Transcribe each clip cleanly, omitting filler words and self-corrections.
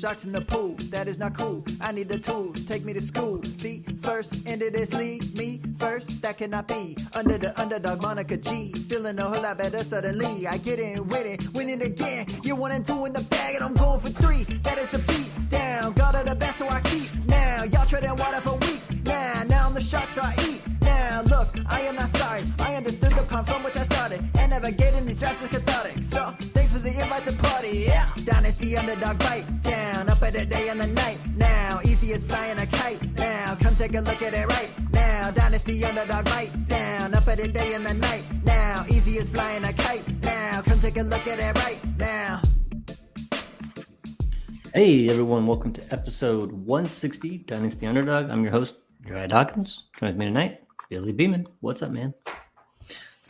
Sharks in the pool, that is not cool. I need the tools, take me to school. Feet first into this league, me first, that cannot be. Under the underdog, Monica G. Feeling a whole lot better suddenly. I get in with it, winning again. You're 1 and 2 in the bag, and I'm going for 3. That is the beat down. God of the best, so I keep. Now, y'all treading water for weeks. Now I'm the shark, so I eat. Now, look, I am not sorry. I understood the pun from which I started. And navigating these drafts is cathartic. So, thanks for the invite to party, yeah. Dynasty underdog bite down. Up at the day and the night. Now, easy as flying a kite. Now, come take a look at it right now. Dynasty underdog bite down. Up at the day and the night. Now, easy as flying a kite. Now, come take a look at it right now. Hey everyone, welcome to episode 160, Dynasty Underdog. I'm your host, Uriah. Joined me tonight, Billy Beeman. What's up, man?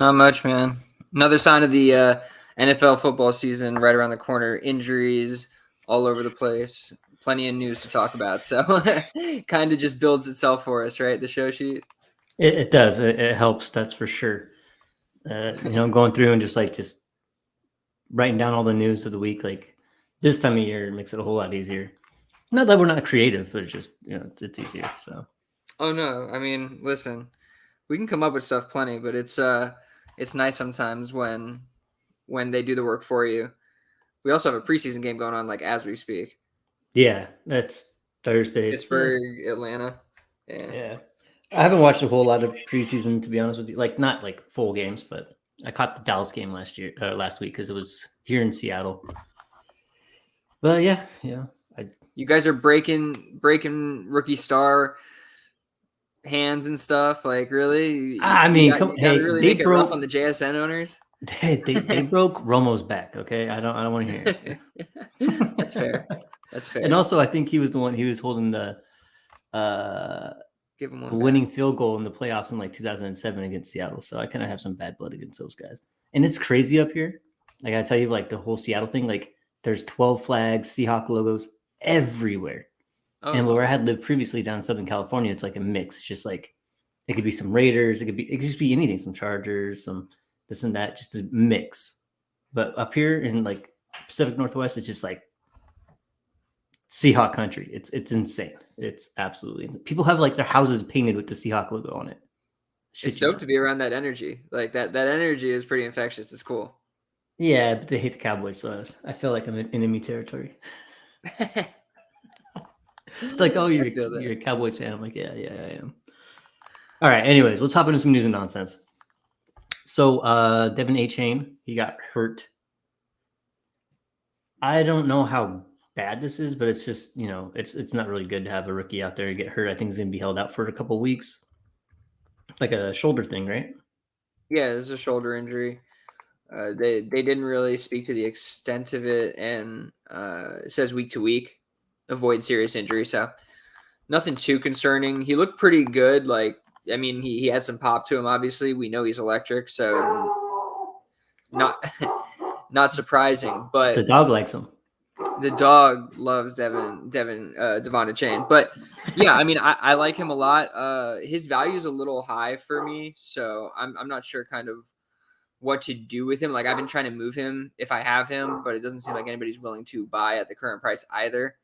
Not much, man. Another sign of the NFL football season right around the corner. Injuries all over the place. Plenty of news to talk about. So kind of just builds itself for us, right? The show sheet. It does. It helps, that's for sure. Going through and just writing down all the news of the week, this time of year makes it a whole lot easier. Not that we're not creative, but it's just, it's easier. So. Oh no, I mean, listen, we can come up with stuff plenty, but it's nice sometimes when they do the work for you. We also have a preseason game going on as we speak. Yeah, that's Thursday. Pittsburgh, Atlanta. Yeah. I haven't watched a whole lot of preseason, to be honest with you. Not full games, but I caught the Dallas game last week because it was here in Seattle. Well, yeah. You guys are breaking rookie star hands and stuff. Really? I mean, really make it rough on the JSN owners. They broke Romo's back. Okay, I don't want to hear it. That's fair. And also, I think he was the one. He was holding the give him one winning field goal in the playoffs in 2007 against Seattle. So I kind of have some bad blood against those guys. And it's crazy up here. I tell you, the whole Seattle thing. There's 12 flags, Seahawk logos everywhere. Oh. And where I had lived previously down in Southern California, it's a mix. Just it could be some Raiders, it could just be anything, some Chargers, some this and that, just a mix. But up here in Pacific Northwest, it's just Seahawk country. It's insane. It's absolutely insane. People have their houses painted with the Seahawk logo on it. It's dope to be around that energy. That energy is pretty infectious. It's cool. Yeah, but they hate the Cowboys, so I feel like I'm in enemy territory. It's oh, you're a Cowboys fan. I'm yeah, I am. All right, anyways, let's hop into some news and nonsense. So, Devin A-Chain, he got hurt. I don't know how bad this is, but it's just, it's not really good to have a rookie out there get hurt. I think he's going to be held out for a couple of weeks. A shoulder thing, right? Yeah, it's a shoulder injury. They didn't really speak to the extent of it, and it says week to week, avoid serious injury. So nothing too concerning. He looked pretty good. He had some pop to him. Obviously, we know he's electric, so not surprising. But the dog likes him. The dog loves Devin A-Chain. But yeah, I like him a lot. His value is a little high for me, so I'm not sure kind of what to do with him. I've been trying to move him if I have him, but it doesn't seem like anybody's willing to buy at the current price either.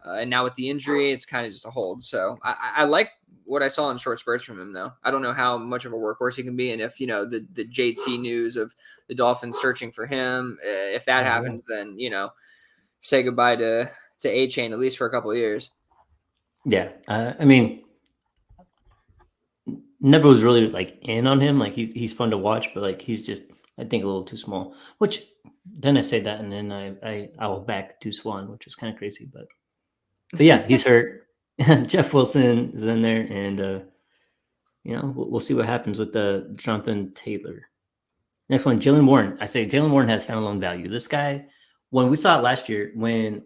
And now with the injury, it's kind of just a hold. So I like what I saw in short spurts from him, though. I don't know how much of a workhorse he can be. And if, the JT news of the Dolphins searching for him, if that happens, then, say goodbye to A-Chain, at least for a couple of years. Yeah. Never was really in on him. He's fun to watch, but he's just, I think, a little too small. Which then I say that, and then I will back Deuce Vaughn, which is kind of crazy. But yeah, he's hurt. Jeff Wilson is in there, and we'll see what happens with Jonathan Taylor. Next one, Jaylen Warren. I say Jaylen Warren has standalone value. This guy, when we saw it last year, when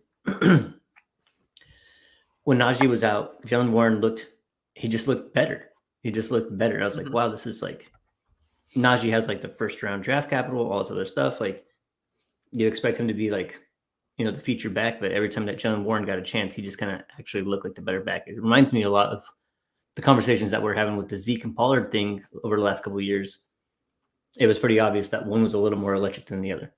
Najee was out, Jaylen Warren just looked better. He just looked better. I was wow, this is Najee has the first round draft capital, all this other stuff. You expect him to be the feature back, but every time that Jaylen Warren got a chance, he just kind of actually looked like the better back. It reminds me a lot of the conversations that we're having with the Zeke and Pollard thing over the last couple of years. It was pretty obvious that one was a little more electric than the other.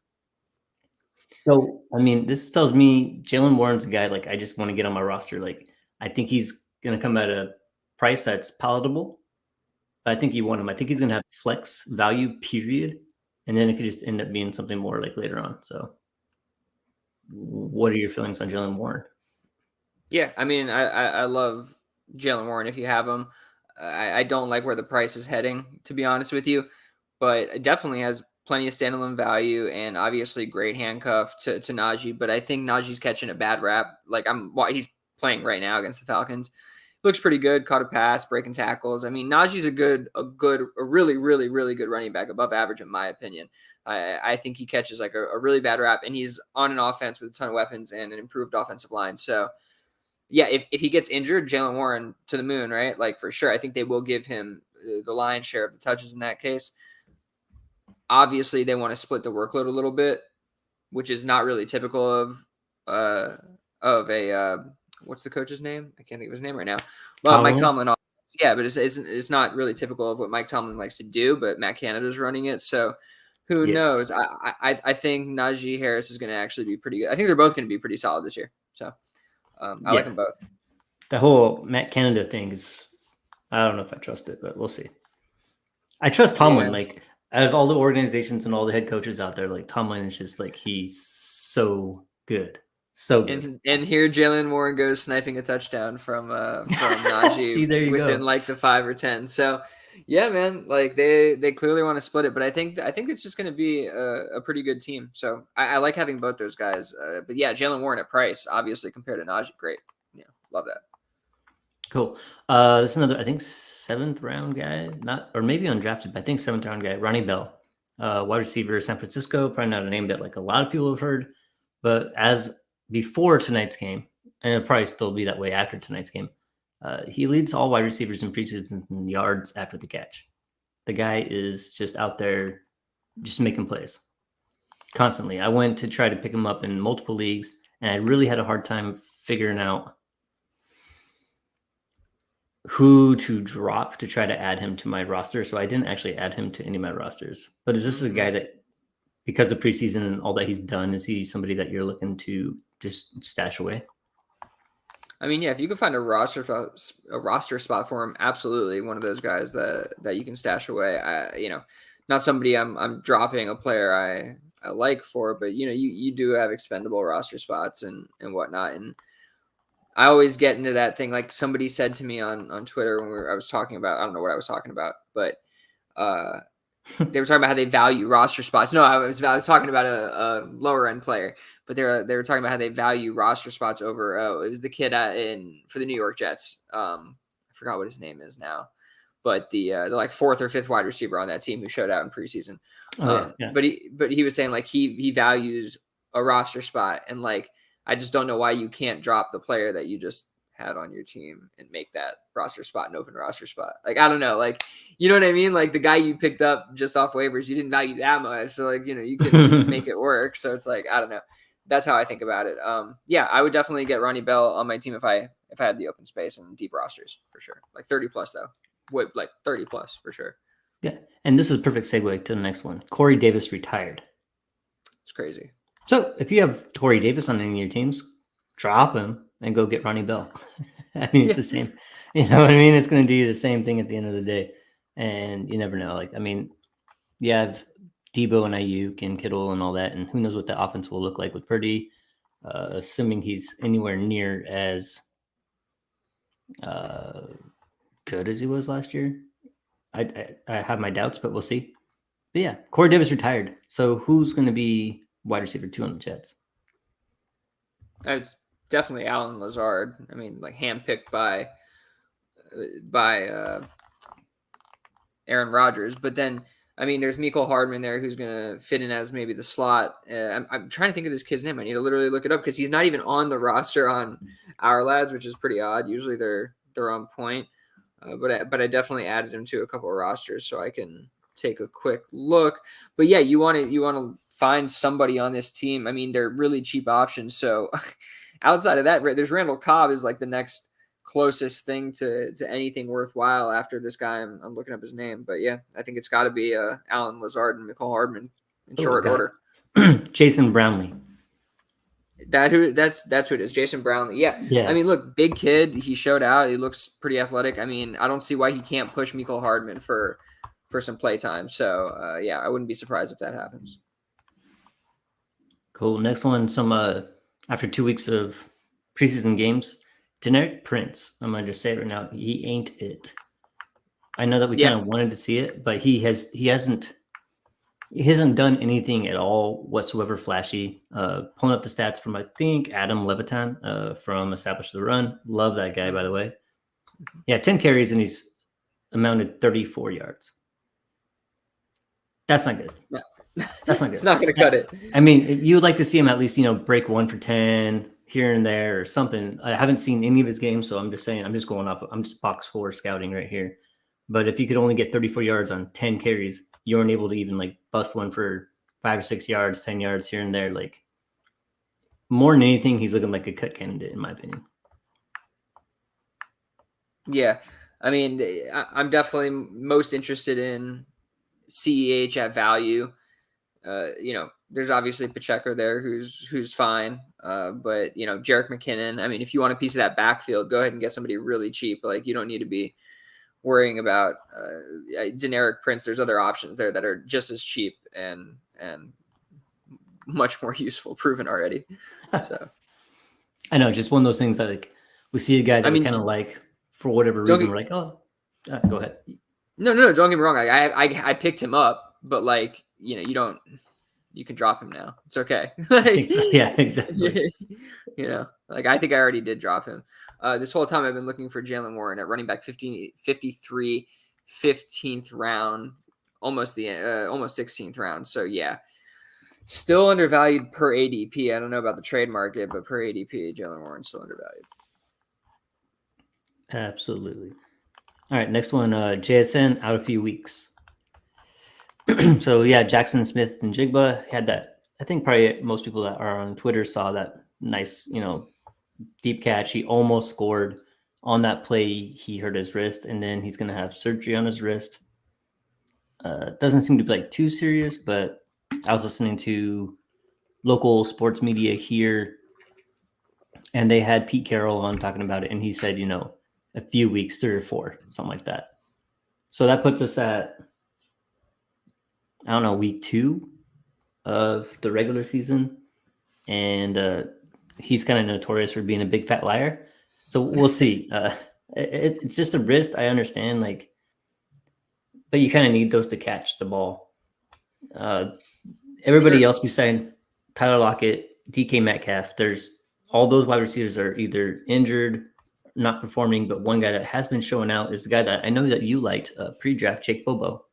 So, I mean, this tells me Jalen Warren's a guy like I just want to get on my roster. Like, I think he's going to come at a price that's palatable. I think you want him. I think he's going to have flex value, period. And then it could just end up being something more like later on. So, what are your feelings on Jalen Warren? Yeah, I mean, I love Jalen Warren if you have him. I don't like where the price is heading, to be honest with you, but it definitely has plenty of standalone value and obviously great handcuff to Najee. But I think Najee's catching a bad rap. Like he's playing right now against the Falcons. Looks pretty good. Caught a pass, breaking tackles. I mean, Najee's a really, really, really good running back, above average in my opinion. I think he catches like a really bad rap, and he's on an offense with a ton of weapons and an improved offensive line. So yeah, if he gets injured, Jalen Warren to the moon, right? Like for sure. I think they will give him the lion's share of the touches in that case. Obviously, they want to split the workload a little bit, which is not really typical of a what's the coach's name? I can't think of his name right now. Well, Mike Tomlin. Yeah, but it's not really typical of what Mike Tomlin likes to do. But Matt Canada's running it, so who knows? I think Najee Harris is going to actually be pretty good. I think they're both going to be pretty solid this year. So. I like them both. The whole Matt Canada thing is, I don't know if I trust it, but we'll see. I trust Tomlin. Yeah. Like, out of all the organizations and all the head coaches out there, like Tomlin is just like, he's so good. So good. And here Jalen Warren goes sniping a touchdown from Najee See, there you within go. like the 5 or 10. So yeah, man, like they clearly want to split it, but I think it's just going to be a pretty good team. So I like having both those guys. But yeah, Jalen Warren at price, obviously compared to Najee, great. Yeah, love that. Cool. This is another, I think, 7th round guy, or maybe undrafted, but I think 7th round guy, Ronnie Bell, wide receiver, San Francisco. Probably not a name that like a lot of people have heard, but as before tonight's game, and it'll probably still be that way after tonight's game. He leads all wide receivers in preseason yards after the catch. The guy is just out there just making plays constantly. I went to try to pick him up in multiple leagues, and I really had a hard time figuring out who to drop to try to add him to my roster. So I didn't actually add him to any of my rosters. But is this a guy that, because of preseason and all that he's done, is he somebody that you're looking to just stash away? I mean, yeah, if you can find a roster spot for him, absolutely one of those guys that you can stash away. Not somebody I'm dropping a player I like for, but you do have expendable roster spots and whatnot. And I always get into that thing. Like somebody said to me on Twitter when I was talking about, I don't know what I was talking about, but they were talking about how they value roster spots. No, I was talking about a lower end player. But they were talking about how they value roster spots over. It was the kid for the New York Jets. I forgot what his name is now, but the like 4th or 5th wide receiver on that team who showed out in preseason. Yeah. But he was saying like he values a roster spot, and like I just don't know why you can't drop the player that you just had on your team and make that roster spot an open roster spot. Like I don't know, like you know what I mean? Like the guy you picked up just off waivers, you didn't value that much, so like you can make it work. So it's like I don't know. That's how I think about it. Yeah, I would definitely get Ronnie Bell on my team if I had the open space and deep rosters for sure. Like 30 plus though. Wait, like 30 plus for sure. Yeah, and this is a perfect segue to the next one. Corey Davis retired. It's crazy. So if you have Corey Davis on any of your teams, drop him and go get Ronnie Bell. I mean, it's the same. You know what I mean? It's going to do the same thing at the end of the day, and you never know. Like, I mean, you have Debo and Ayuk and Kittle and all that, and who knows what the offense will look like with Purdy, assuming he's anywhere near as good as he was last year. I have my doubts, but we'll see. But yeah, Corey Davis retired. So who's going to be wide receiver 2 on the Jets? It's definitely Allen Lazard. I mean, like handpicked by Aaron Rodgers, but then I mean, there's Mecole Hardman there who's going to fit in as maybe the slot. I'm trying to think of this kid's name. I need to literally look it up because he's not even on the roster on Our Lads, which is pretty odd. Usually they're on point. But I definitely added him to a couple of rosters so I can take a quick look. But yeah, you want to find somebody on this team. I mean, they're really cheap options. So outside of that, there's Randall Cobb is like the next closest thing to anything worthwhile after this guy. I'm looking up his name, but yeah, I think it's got to be Allen Lazard and Mecole Hardman in short order. Jason Brownlee. That's who it is. Jason Brownlee. Yeah. Yeah. I mean, look, big kid. He showed out. He looks pretty athletic. I mean, I don't see why he can't push Mecole Hardman for some play time. So yeah, I wouldn't be surprised if that happens. Cool. Next one, after 2 weeks of preseason games, Deneric Prince. I'm gonna just say it right now. He ain't it. I know that we kind of wanted to see it, but he hasn't done anything at all whatsoever flashy. Pulling up the stats from I think Adam Levitan from Establish the Run. Love that guy, by the way. Yeah, 10 carries and he's amounted 34 yards. That's not good. No. That's not good. It's not going to cut it. I mean, you would like to see him at least, break 1 for 10 here and there or something. I haven't seen any of his games, so I'm just saying, I'm just box score scouting right here. But if you could only get 34 yards on 10 carries, you weren't able to even bust one for 5 or 6 yards, 10 yards here and there. More than anything, he's looking like a cut candidate, in my opinion. Yeah. I mean, I'm definitely most interested in CEH at value. There's obviously Pacheco there who's fine. But Jerick McKinnon, I mean, if you want a piece of that backfield, go ahead and get somebody really cheap. You don't need to be worrying about Deneric Prince. There's other options there that are just as cheap and much more useful, proven already. So I know, just one of those things that we see a guy that we kind of for whatever reason, we're like, oh, go ahead. No, don't get me wrong. I picked him up, but you can drop him now. It's okay. Yeah, exactly. I think I already did drop him. This whole time I've been looking for Jalen Warren at running back 53, 15th round, almost 16th round. So yeah, still undervalued per ADP. I don't know about the trade market, but per ADP, Jalen Warren still undervalued. Absolutely. All right, next one, JSN out a few weeks. So yeah, Jackson Smith and Jigba had that. I think probably most people that are on Twitter saw that nice, deep catch. He almost scored on that play. He hurt his wrist, and then he's going to have surgery on his wrist. Doesn't seem to be too serious, but I was listening to local sports media here, and they had Pete Carroll on talking about it, and he said, a few weeks, 3 or 4, something like that. So that puts us at, I don't know, week 2 of the regular season, and he's kind of notorious for being a big fat liar. So we'll see. It's just a wrist. I understand, but you kind of need those to catch the ball. Everybody else besides Tyler Lockett, DK Metcalf, there's all those wide receivers are either injured, not performing, but one guy that has been showing out is the guy that I know that you liked pre-draft, Jake Bobo.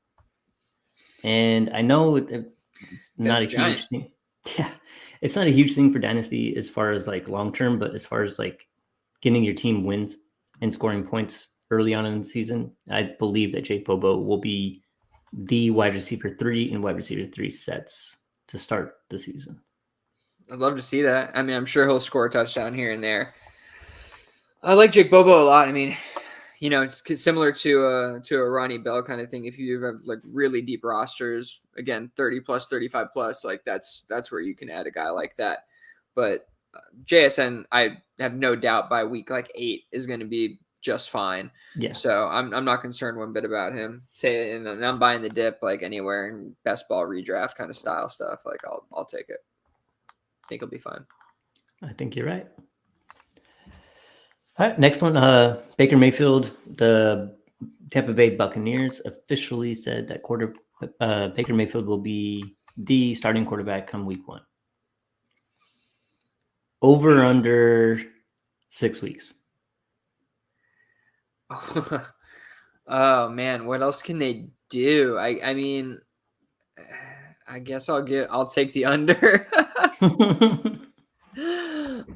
And I know it's not a huge thing. Yeah, it's not a huge thing for Dynasty as far as long-term, but as far as getting your team wins and scoring points early on in the season, I believe that Jake Bobo will be the wide receiver 3 and wide receiver 3 sets to start the season. I'd love to see that. I mean, I'm sure he'll score a touchdown here and there. I like Jake Bobo a lot. I mean, it's similar to a Ronnie Bell kind of thing. If you have really deep rosters, again, 30 plus, 35 plus, that's where you can add a guy like that. But JSN, I have no doubt by week 8 is going to be just fine. Yeah. So I'm not concerned one bit about him. And I'm buying the dip anywhere in best ball redraft kind of style stuff. I'll take it. I think he'll be fine. I think you're right. All right, next one, Baker Mayfield. The Tampa Bay Buccaneers officially said that Baker Mayfield will be the starting quarterback come week 1. Over under 6 weeks. Oh man, what else can they do? I mean, I guess I'll take the under.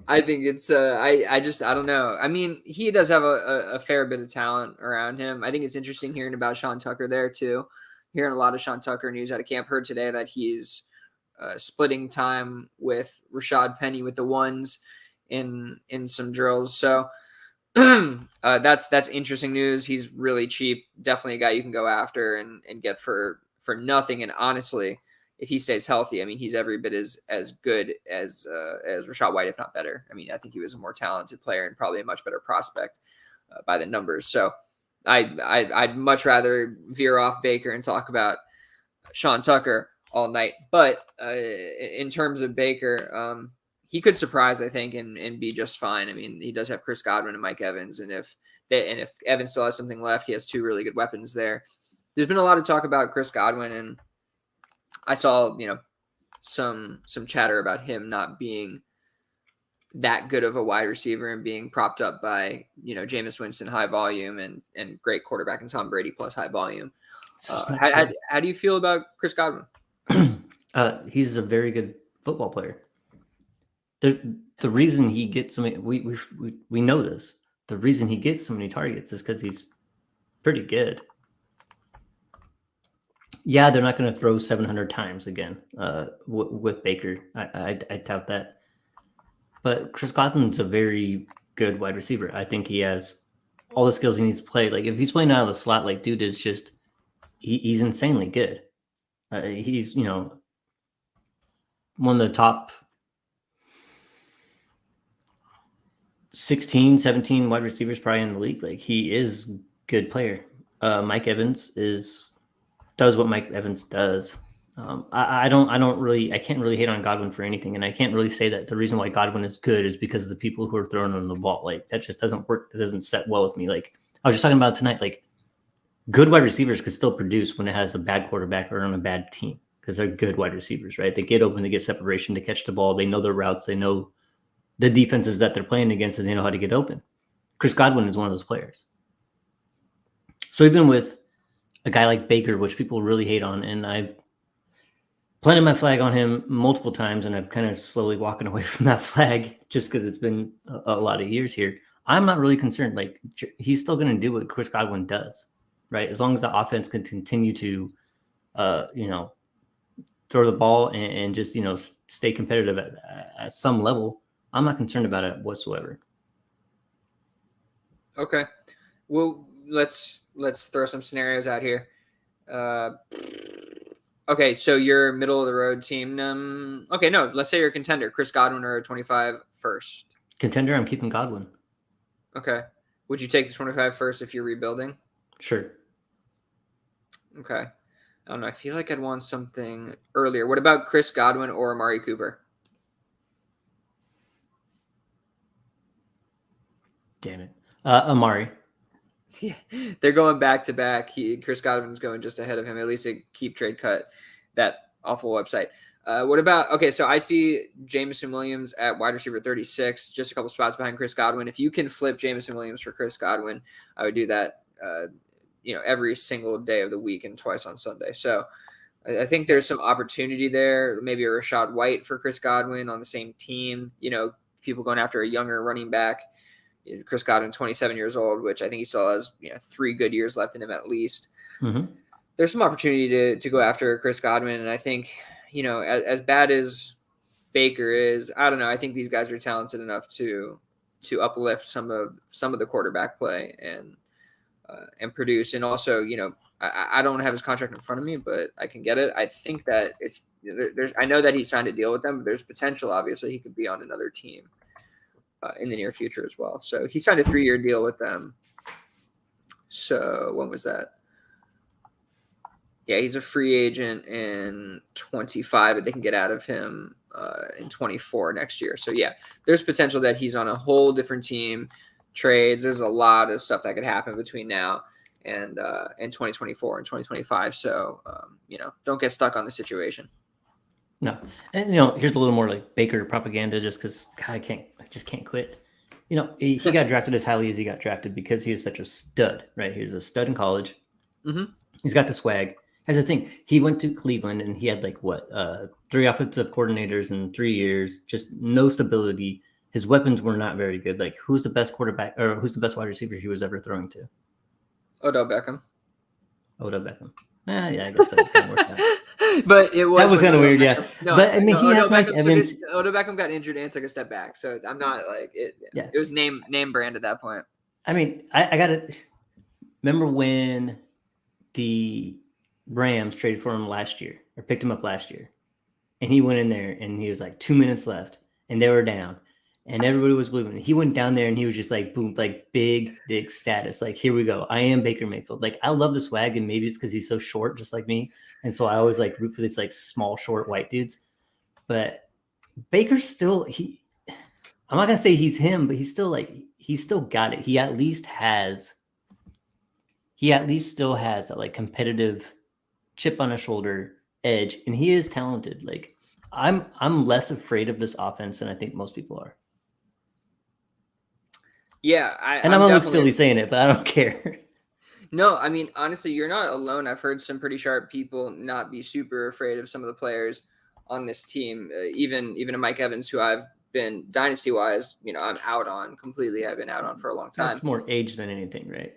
I think it's I don't know. I mean, he does have a fair bit of talent around him. I think it's interesting hearing about Sean Tucker there too. Hearing a lot of Sean Tucker news out of camp. Heard today that he's splitting time with Rashad Penny with the ones in some drills. So that's interesting news. He's really cheap. Definitely a guy you can go after and get for nothing. And honestly, if he stays healthy, I mean, he's every bit as good as Rashad White, if not better. I mean, I think he was a more talented player and probably a much better prospect by the numbers. So I'd much rather veer off Baker and talk about Sean Tucker all night. But in terms of Baker, he could surprise, I think, and be just fine. I mean, he does have Chris Godwin and Mike Evans, and if Evans still has something left, he has two really good weapons there. There's been a lot of talk about Chris Godwin, and I saw, some chatter about him not being that good of a wide receiver and being propped up by, Jameis Winston, high volume, and great quarterback, and Tom Brady plus high volume. How do you feel about Chris Godwin? He's a very good football player. The reason he gets so many, we know this. The reason he gets so many targets is because he's pretty good. Yeah, they're not going to throw 700 times again with Baker. I doubt that. But Chris Godwin's a very good wide receiver. I think he has all the skills he needs to play. Like, if he's playing out of the slot, like, dude is just, he's insanely good. He's, one of the top 16, 17 wide receivers probably in the league. Like, he is a good player. Mike Evans does what Mike Evans does. I can't really hate on Godwin for anything. And I can't really say that the reason why Godwin is good is because of the people who are throwing him the ball. Like, that just doesn't work. It doesn't set well with me. Like, I was just talking about tonight, like, good wide receivers can still produce when it has a bad quarterback or on a bad team, because they're good wide receivers, right? They get open, they get separation, they catch the ball, they know their routes, they know the defenses that they're playing against, and they know how to get open. Chris Godwin is one of those players. So even with a guy like Baker, which people really hate on, and I've planted my flag on him multiple times, and I'm kind of slowly walking away from that flag just because it's been a lot of years here. I'm not really concerned. Like, he's still going to do what Chris Godwin does, right? As long as the offense can continue to, throw the ball and just, stay competitive at some level, I'm not concerned about it whatsoever. Okay. Well, let's throw some scenarios out here. Okay, so you're middle of the road team. Let's say you're a contender, Chris Godwin or a 25 first. Contender, I'm keeping Godwin. Okay. Would you take the 25 first if you're rebuilding? Sure. Okay. I don't know. I feel like I'd want something earlier. What about Chris Godwin or Amari Cooper? Damn it. Amari. Yeah, they're going back to back. Chris Godwin's going just ahead of him, at least a Keep Trade Cut, that awful website. What about, okay, so I see Jameson Williams at wide receiver 36, just a couple spots behind Chris Godwin. If you can flip Jameson Williams for Chris Godwin, I would do that, every single day of the week and twice on Sunday. So I think there's some opportunity there. Maybe a Rashad White for Chris Godwin on the same team. People going after a younger running back. Chris Godwin, 27 years old, which I think he still has 3 good years left in him at least. Mm-hmm. There's some opportunity to go after Chris Godwin, and I think as bad as Baker is, I don't know. I think these guys are talented enough to uplift some of the quarterback play and produce. And also, I don't have his contract in front of me, but I can get it. I think that I know that he signed a deal with them, but there's potential. Obviously, he could be on another team in the near future as well. So he signed a 3-year deal with them. So when was that? Yeah, he's a free agent in 25, but they can get out of him in 24 next year. So yeah, there's potential that he's on a whole different team, trades. There's a lot of stuff that could happen between now and 2024 and 2025. So, don't get stuck on the situation. No. And, here's a little more like Baker propaganda, just because I just can't quit. He got drafted as highly as he got drafted because he was such a stud, right? He was a stud in college. Mm-hmm. He's got the swag. Here's the thing. He went to Cleveland and he had 3 offensive coordinators in 3 years, just no stability. His weapons were not very good. Like, who's the best quarterback or who's the best wide receiver he was ever throwing to? Odell Beckham. Yeah, I guess that kind of worked out. But it was kind of weird, yeah. No, but I mean, he has Mike Evans. Odell Beckham got injured and took a step back, so I'm not like it. Yeah. It was name brand at that point. I mean, I got to remember when the Rams traded for him last year, or picked him up last year. And he went in there, and he was like 2 minutes left, and they were down. And everybody was believing it. He went down there, and he was just like, boom, like big dick status. Like, here we go. I am Baker Mayfield. Like, I love the swag, and maybe it's because he's so short, just like me. And so I always like root for these like small, short white dudes. But Baker's still, I'm not going to say he's him, but he's still got it. He at least still has that like competitive chip on his shoulder edge, and he is talented. Like I'm less afraid of this offense than I think most people are. Yeah, I'm only silly saying it, but I don't care. No, I mean, honestly, you're not alone. I've heard some pretty sharp people not be super afraid of some of the players on this team. Even a Mike Evans, who I've been dynasty wise, I'm out on completely. I've been out on for a long time. That's more age than anything, right?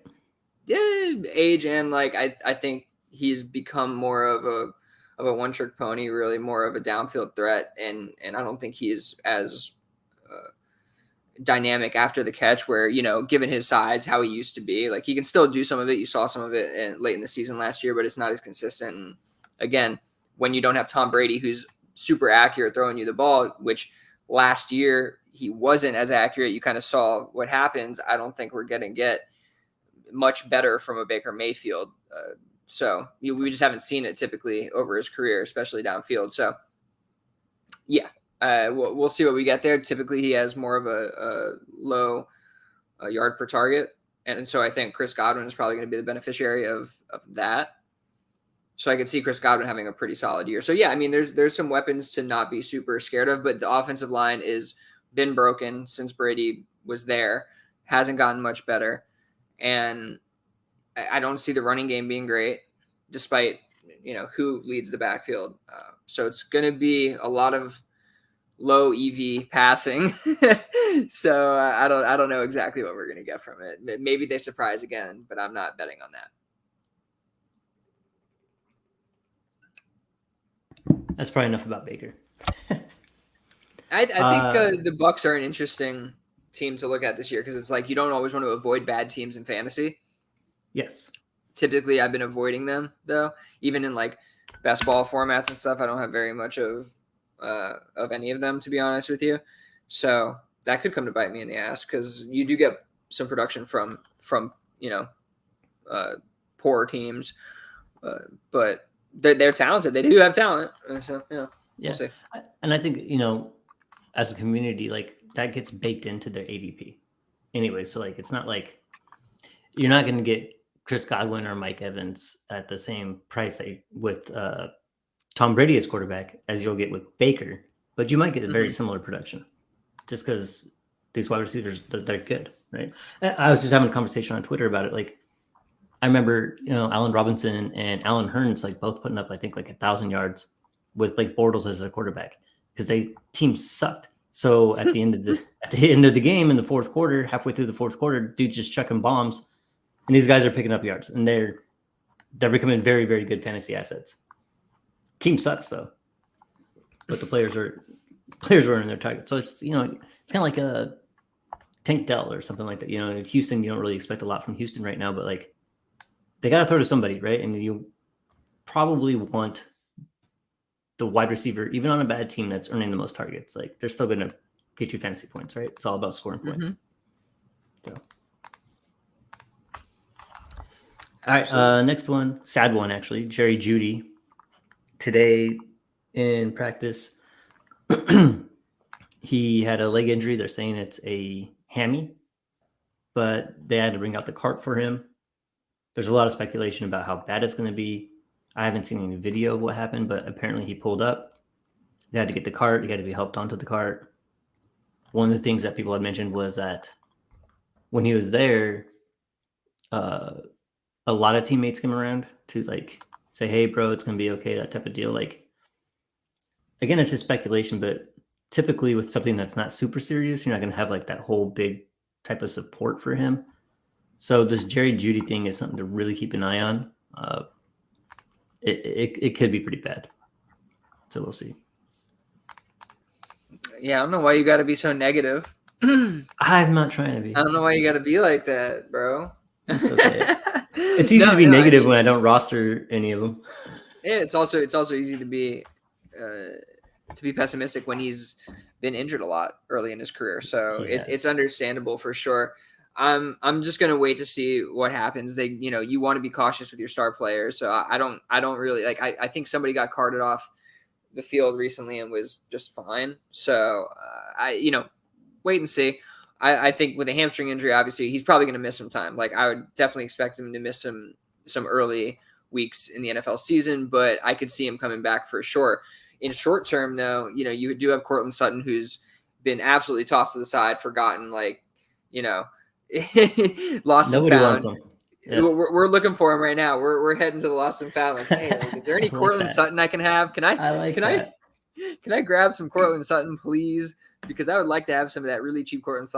Yeah, age, and like I think he's become more of a one-trick pony, really more of a downfield threat, and I don't think he's as dynamic after the catch, where given his size, how he used to be. Like, he can still do some of it. You saw some of it late in the season last year, but it's not as consistent. And again, when you don't have Tom Brady, who's super accurate throwing you the ball, which last year he wasn't as accurate, you kind of saw what happens. I don't think we're going to get much better from a Baker Mayfield. So we just haven't seen it typically over his career, especially downfield. So yeah, we'll see what we get there. Typically he has more of a low yard per target. And so I think Chris Godwin is probably going to be the beneficiary of that. So I could see Chris Godwin having a pretty solid year. So yeah, I mean, there's some weapons to not be super scared of, but the offensive line is been broken since Brady was there, hasn't gotten much better. And I don't see the running game being great, despite, who leads the backfield. So it's going to be a lot of low EV passing. So I don't know exactly what we're going to get from it. Maybe they surprise again, but I'm not betting on that. That's probably enough about Baker. I think the Bucs are an interesting team to look at this year, because it's like you don't always want to avoid bad teams in fantasy. Yes. Typically, I've been avoiding them, though. Even in like best ball formats and stuff, I don't have very much of any of them, to be honest with you. So that could come to bite me in the ass, because you do get some production from poor teams, but they're talented. They do have talent. So yeah. We'll see. And I think as a community, like, that gets baked into their ADP anyway. So like, it's not like you're not going to get Chris Godwin or Mike Evans at the same price with Tom Brady as quarterback as you'll get with Baker, but you might get a very similar production just because these wide receivers, they're good, right? I was just having a conversation on Twitter about it. Like, I remember, Allen Robinson and Allen Hurns, like, both putting up, I think, like 1,000 yards with Blake Bortles as their quarterback, because they teams sucked. So at the end of the game in the fourth quarter, halfway through the fourth quarter, dude's just chucking bombs, and these guys are picking up yards, and they're becoming very, very good fantasy assets. Team sucks though, but the players are earning their target. So it's it's kind of like a Tank Dell or something like that. In Houston, you don't really expect a lot from Houston right now, but like, they got to throw to somebody, right? And you probably want the wide receiver, even on a bad team that's earning the most targets. Like, they're still going to get you fantasy points, right? It's all about scoring points. So, all right, next one, sad one actually. Jerry Jeudy today in practice, he had a leg injury. They're saying it's a hammy, but they had to bring out the cart for him. There's a lot of speculation about how bad it's going to be. I haven't seen any video of what happened, but apparently he pulled up. They had to get the cart. He had to be helped onto the cart. One of the things that people had mentioned was that when he was there, a lot of teammates came around to like say, "Hey, bro, it's going to be okay," that type of deal. Like, again, it's just speculation, but typically with something that's not super serious, you're not going to have like that whole big type of support for him. So this Jerry Jeudy thing is something to really keep an eye on. It could be pretty bad. So we'll see. Yeah, I don't know why you got to be so negative. I'm not trying to be. I don't know why you got to be like that, bro. It's okay. It's easy to be negative when I don't roster any of them. Yeah, it's also easy to be pessimistic when he's been injured a lot early in his career. So it's understandable for sure. I'm just gonna wait to see what happens. You want to be cautious with your star players. So I don't really like. I think somebody got carted off the field recently and was just fine. So wait and see. I think with a hamstring injury, obviously he's probably going to miss some time. Like I would definitely expect him to miss some early weeks in the NFL season, but I could see him coming back for sure. In short term, though, you do have Cortland Sutton, who's been absolutely tossed to the side, forgotten, lost and Nobody found. wants him. Yeah. We're looking for him right now. We're heading to the lost and found. Like, hey, is there any Cortland Sutton I can have? Can I grab some Cortland Sutton, please? Because I would like to have some of that really cheap Cortland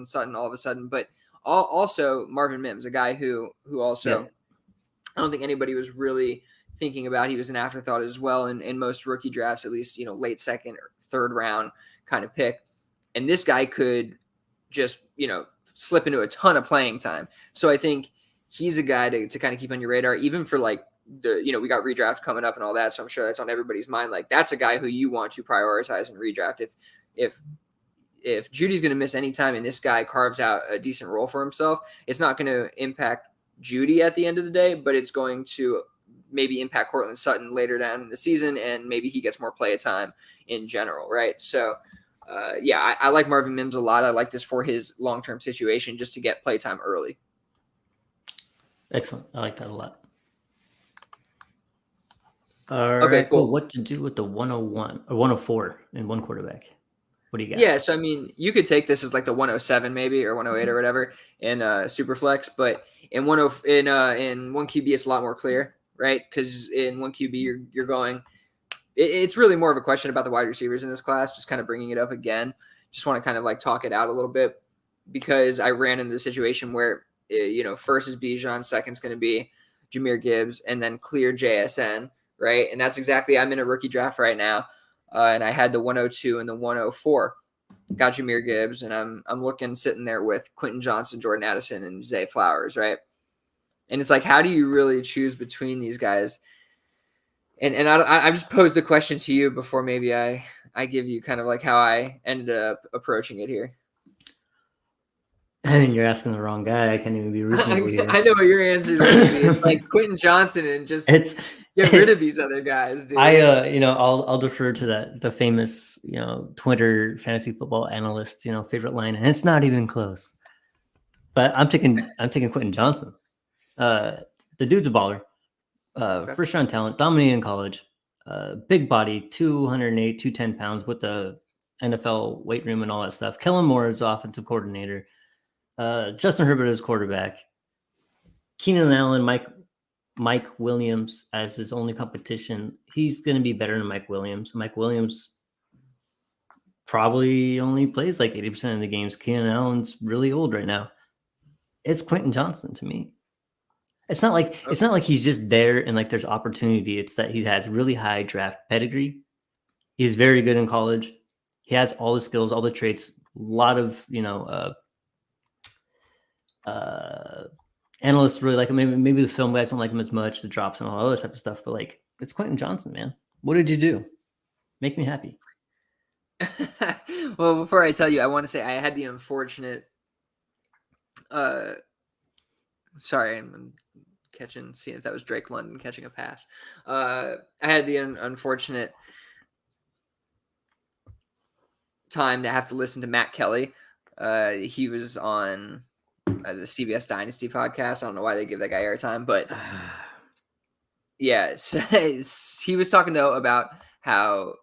Sutton all of a sudden. But also Marvin Mims, a guy who also I don't think anybody was really thinking about. He was an afterthought as well in most rookie drafts, at least late second or third round kind of pick. And this guy could just slip into a ton of playing time. So I think he's a guy to kind of keep on your radar, even for like we got redraft coming up and all that. So I'm sure that's on everybody's mind. Like that's a guy who you want to prioritize and redraft. If Judy's going to miss any time and this guy carves out a decent role for himself, it's not going to impact Judy at the end of the day, but it's going to maybe impact Cortland Sutton later down in the season, and maybe he gets more play time in general, right? So, I like Marvin Mims a lot. I like this for his long-term situation just to get play time early. Excellent. I like that a lot. All right, cool. What to do with the 101 or 104 in one quarterback? What do you got? Yeah, so I mean, you could take this as like the 107 maybe or 108 or whatever in Superflex, but in one QB it's a lot more clear, right? Because in one QB you're going. It's really more of a question about the wide receivers in this class. Just kind of bringing it up again. Just want to kind of like talk it out a little bit because I ran into the situation where first is Bijan, second's going to be Jahmyr Gibbs, and then clear JSN, right? And that's exactly I'm in a rookie draft right now. And I had the 102 and the 104. Got Jahmyr Gibbs, and I'm sitting there with Quentin Johnson, Jordan Addison, and Zay Flowers, right? And it's like, how do you really choose between these guys? And I just posed the question to you before maybe I give you kind of like how I ended up approaching it here. I mean, you're asking the wrong guy. I can't even be reasonable here. I know what your answer is going to be. It's like Quentin Johnson and just get rid of these other guys, dude. I'll defer to the famous, Twitter fantasy football analyst, favorite line, and it's not even close. But I'm taking Quentin Johnson. The dude's a baller. First round talent, dominating in college. Big body, 208, 210 pounds with the NFL weight room and all that stuff. Kellen Moore is offensive coordinator. Justin Herbert is quarterback. Keenan Allen, Mike Williams as his only competition. He's going to be better than Mike Williams. Mike Williams probably only plays like 80% of the games. Keenan Allen's really old right now. It's Quentin Johnson to me. It's not like he's just there and like there's opportunity. It's that he has really high draft pedigree. He's very good in college. He has all the skills, all the traits. A lot of analysts really like him. Maybe the film guys don't like him as much, the drops and all other type of stuff. But like, it's Quentin Johnson, man. What did you do? Make me happy. Well, before I tell you, I want to say I had the unfortunate. Sorry, I'm seeing if that was Drake London catching a pass. I had the unfortunate time to have to listen to Matt Kelly. He was on the CBS Dynasty podcast. I don't know why they give that guy airtime, but yeah, he was talking though about how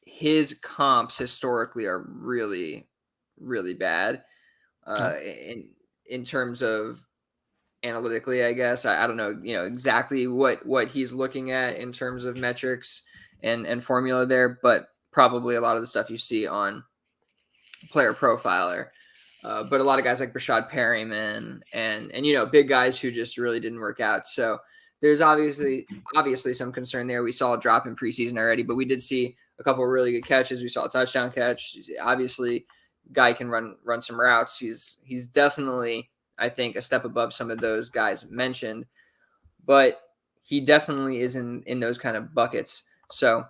his comps historically are really, really bad in terms of analytically, I guess. I don't know, exactly what he's looking at in terms of metrics and formula there, but probably a lot of the stuff you see on Player Profiler. But a lot of guys like Brashad Perryman and big guys who just really didn't work out. So there's obviously some concern there. We saw a drop in preseason already, but we did see a couple of really good catches. We saw a touchdown catch. Obviously, guy can run some routes. He's definitely I think, a step above some of those guys mentioned, but he definitely is in those kind of buckets. So,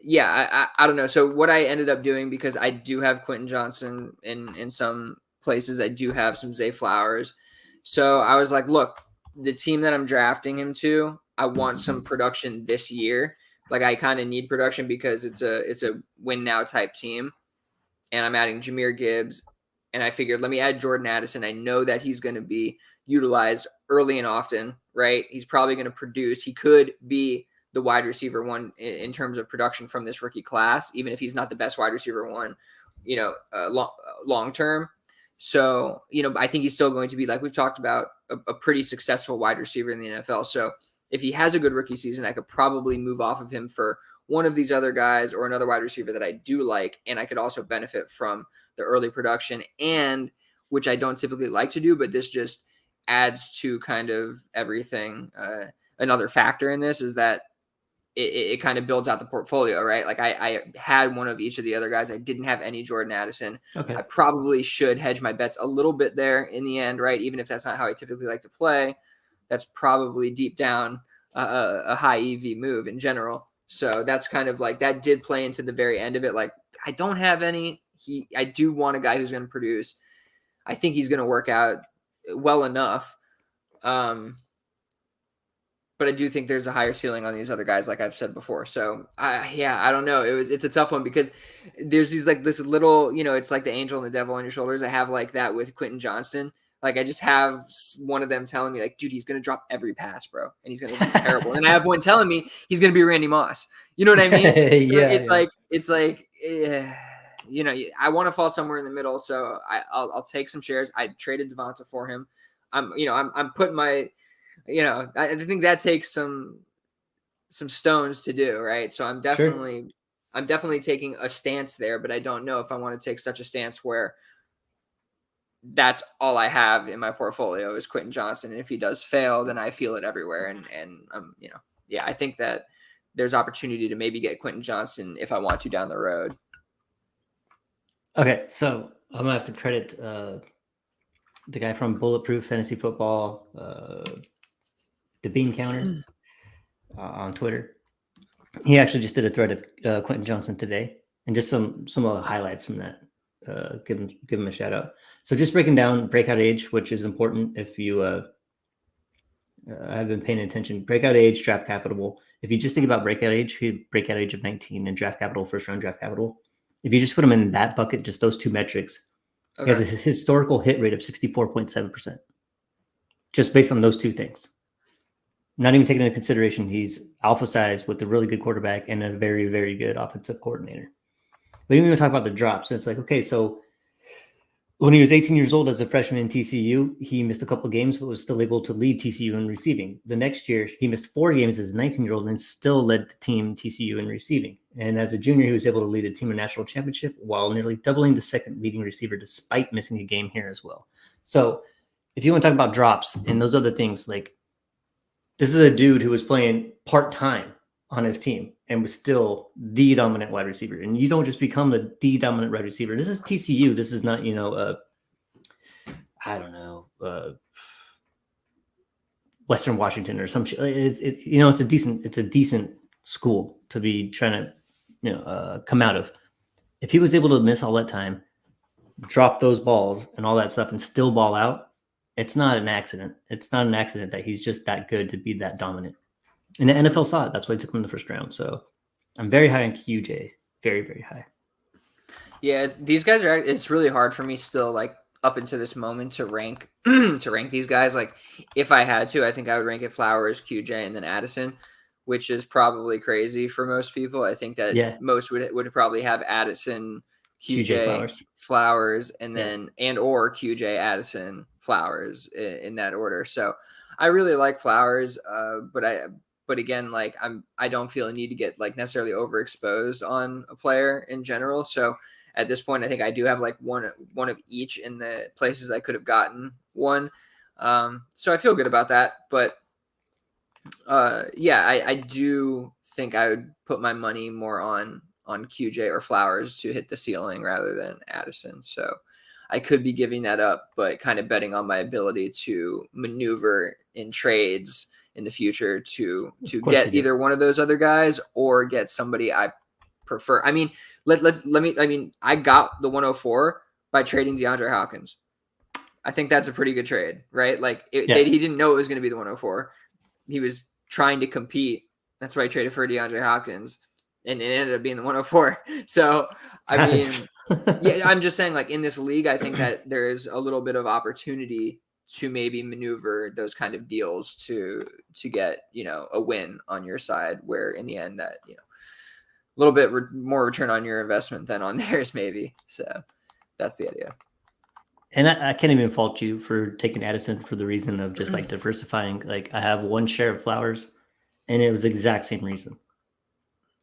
yeah, I don't know. So what I ended up doing, because I do have Quentin Johnson in some places, I do have some Zay Flowers. So I was like, look, the team that I'm drafting him to, I want some production this year. Like, I kind of need production because it's a win now type team. And I'm adding Jahmyr Gibbs. And I figured, let me add Jordan Addison. I know that he's going to be utilized early and often, right? He's probably going to produce. He could be the wide receiver one in terms of production from this rookie class, even if he's not the best wide receiver one, long term. So, I think he's still going to be, like we've talked about, a pretty successful wide receiver in the NFL. So if he has a good rookie season, I could probably move off of him for one of these other guys or another wide receiver that I do like. And I could also benefit from the early production, and which I don't typically like to do, but this just adds to kind of everything. Another factor in this is that it kind of builds out the portfolio, right? Like, I had one of each of the other guys. I didn't have any Jordan Addison. Okay. I probably should hedge my bets a little bit there in the end, right? Even if that's not how I typically like to play, that's probably deep down a high EV move in general. So that's kind of like, that did play into the very end of it. Like, I don't have any. I do want a guy who's going to produce. I think he's going to work out well enough. But I do think there's a higher ceiling on these other guys, like I've said before. So I don't know. It's a tough one because there's these, like, this little, it's like the angel and the devil on your shoulders. I have like that with Quentin Johnston. Like, I just have one of them telling me, like, dude, he's going to drop every pass, bro. And he's going to be terrible. And I have one telling me he's going to be Randy Moss. You know what I mean? It's like, I want to fall somewhere in the middle. So I'll take some shares. I traded Devonta for him. I'm putting my, I think that takes some stones to do, right? So I'm definitely taking a stance there, but I don't know if I want to take such a stance where that's all I have in my portfolio is Quentin Johnson. And if he does fail, then I feel it everywhere. And I think that there's opportunity to maybe get Quentin Johnson if I want to down the road. Okay, so I'm gonna have to credit the guy from Bulletproof Fantasy Football, the Bean Counter on Twitter. He actually just did a thread of Quentin Johnson today, and just some of the highlights from that. Give him a shout out. So just breaking down breakout age, which is important if you have been paying attention. Breakout age, draft capital. If you just think about breakout age of 19 and draft capital, first round draft capital. If you just put him in that bucket, just those two metrics, He has a historical hit rate of 64.7%. Just based on those two things. Not even taking into consideration he's alpha size with a really good quarterback and a very, very good offensive coordinator. But even when we talk about the drops, it's like, okay, so when he was 18 years old as a freshman in TCU, he missed a couple of games, but was still able to lead TCU in receiving. The next year, he missed 4 games as a 19-year-old and still led the team TCU in receiving. And as a junior, he was able to lead a team in national championship while nearly doubling the second leading receiver despite missing a game here as well. So if you want to talk about drops and those other things, like this is a dude who was playing part-time on his team and was still the dominant wide receiver. And you don't just become the dominant wide receiver. This is TCU. This is not, Western Washington or some shit. It's a decent school to be trying to, come out of. If he was able to miss all that time, drop those balls and all that stuff and still ball out, it's not an accident. It's not an accident that he's just that good to be that dominant. And the NFL saw it. That's why I took him in the first round. So I'm very high on QJ. Very, very high. Yeah, these guys are. It's really hard for me still, like up until this moment, to rank these guys. Like if I had to, I think I would rank it Flowers, QJ, and then Addison, which is probably crazy for most people. I think that most would probably have Addison, QJ, Flowers, and then or QJ, Addison, Flowers in that order. So I really like Flowers, but again, like I don't feel a need to get like necessarily overexposed on a player in general. So at this point, I think I do have like one of each in the places I could have gotten one. So I feel good about that. But I do think I would put my money more on QJ or Flowers to hit the ceiling rather than Addison. So I could be giving that up, but kind of betting on my ability to maneuver in trades in the future to get either one of those other guys or get somebody I prefer. I mean, I got the 104 by trading DeAndre Hopkins. I think that's a pretty good trade, right? Like he didn't know it was going to be the 104. He was trying to compete. That's why he traded for DeAndre Hopkins, and it ended up being the 104. So, I mean, yeah, I'm just saying, like in this league, I think that there is a little bit of opportunity to maybe maneuver those kind of deals to get, a win on your side, where in the end that, a little bit more return on your investment than on theirs maybe. So that's the idea. And I can't even fault you for taking Addison for the reason of just like diversifying. Like I have one share of Flowers, and it was the exact same reason.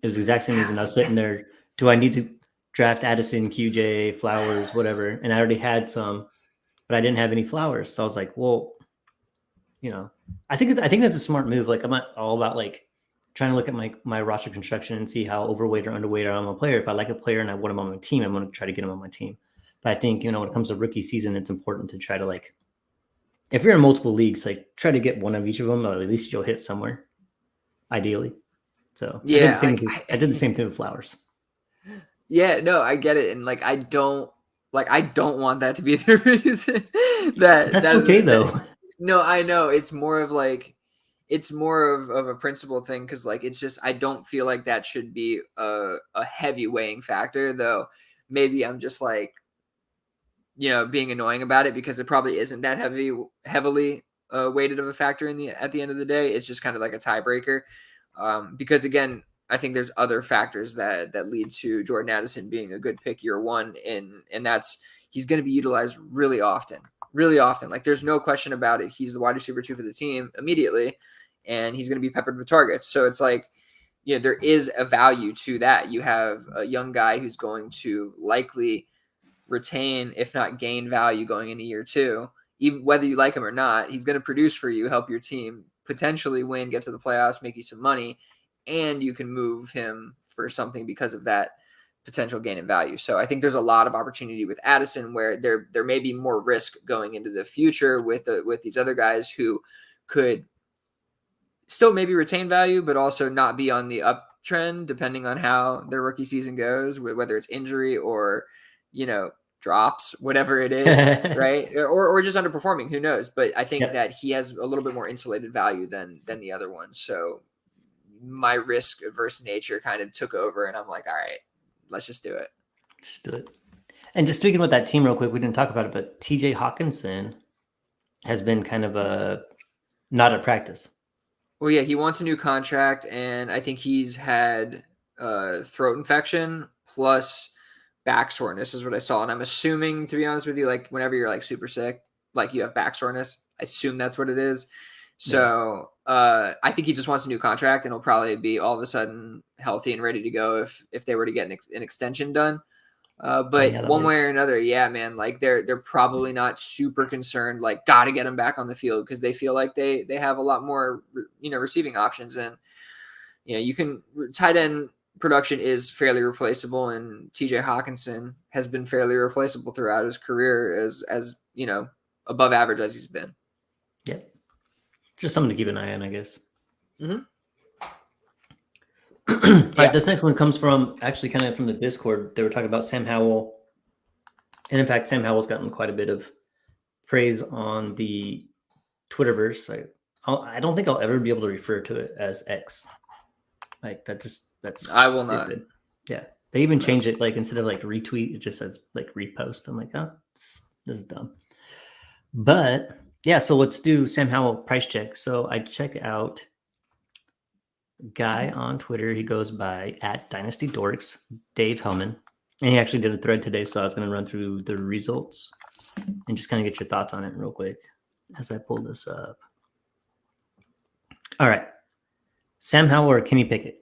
It was the exact same reason. I was sitting there, do I need to draft Addison, QJ, Flowers, whatever? And I already had some, but I didn't have any Flowers. So I was like, well, I think that's a smart move. Like I'm not all about like trying to look at my roster construction and see how overweight or underweight I'm a player. If I like a player and I want him on my team, I'm going to try to get him on my team. But I think, when it comes to rookie season, it's important to try to like, if you're in multiple leagues, like try to get one of each of them, or at least you'll hit somewhere, ideally. So yeah, I did the same thing with Flowers. Yeah, no, I get it. And like, I don't want that to be the reason that's okay though. No, I know it's more of a principle thing. Cause like, it's just, I don't feel like that should be a heavy weighing factor though. Maybe I'm just like, being annoying about it because it probably isn't that heavily weighted of a factor at the end of the day. It's just kind of like a tiebreaker. Because again, I think there's other factors that lead to Jordan Addison being a good pick year one. And that's, he's going to be utilized really often. Like there's no question about it. He's the wide receiver 2 for the team immediately, and he's going to be peppered with targets. So it's like, there is a value to that. You have a young guy who's going to likely retain, if not gain value going into year 2, even whether you like him or not. He's going to produce for you, help your team potentially win, get to the playoffs, make you some money, and you can move him for something because of that potential gain in value. So I think there's a lot of opportunity with Addison where there may be more risk going into the future with these other guys who could still maybe retain value, but also not be on the uptrend depending on how their rookie season goes, whether it's injury or, drops, whatever it is, right? Or just underperforming, who knows? But I think that he has a little bit more insulated value than the other ones. So my risk averse nature kind of took over, and I'm like, all right, let's just do it. Let's do it. And just speaking about that team real quick, we didn't talk about it, but TJ Hawkinson has been kind of not at practice. Well, yeah, he wants a new contract, and I think he's had throat infection plus back soreness is what I saw. And I'm assuming, to be honest with you, like whenever you're like super sick, like you have back soreness, I assume that's what it is. So I think he just wants a new contract, and he'll probably be all of a sudden healthy and ready to go if they were to get an extension done. But one way or another, yeah, man, like they're probably not super concerned, like got to get him back on the field because they feel like they have a lot more, receiving options. And, you can tight end production is fairly replaceable, and TJ Hawkinson has been fairly replaceable throughout his career as above average as he's been. Yeah. Just something to keep an eye on, I guess. Mm-hmm. All right, this next one comes from actually kind of from the Discord. They were talking about Sam Howell. And in fact, Sam Howell's gotten quite a bit of praise on the Twitterverse. I don't think I'll ever be able to refer to it as X. Like that's I will stupid. not. Yeah. They even changed it, like instead of like retweet, it just says like repost. I'm like, oh, this is dumb. But yeah, so let's do Sam Howell price check. So I check out guy on Twitter. He goes by @Dynasty Dorks, Dave Hellman. And he actually did a thread today, so I was going to run through the results and just kind of get your thoughts on it real quick as I pull this up. All right. Sam Howell or Kenny Pickett?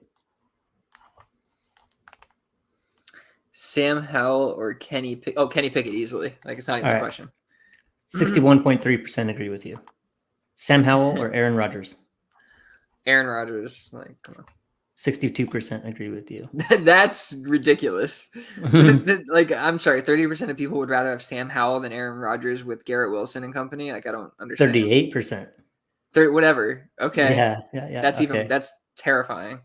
Sam Howell or Kenny Pickett? Oh, Kenny Pickett easily. Like, it's not even a question. 61.3% agree with you. Sam Howell or Aaron Rodgers? Aaron Rodgers. Like, come on. 62% agree with you. That's ridiculous. Like, I'm sorry, 30% of people would rather have Sam Howell than Aaron Rodgers with Garrett Wilson and company. Like, I don't understand. 38%. Whatever. Okay. Yeah. That's okay. that's terrifying.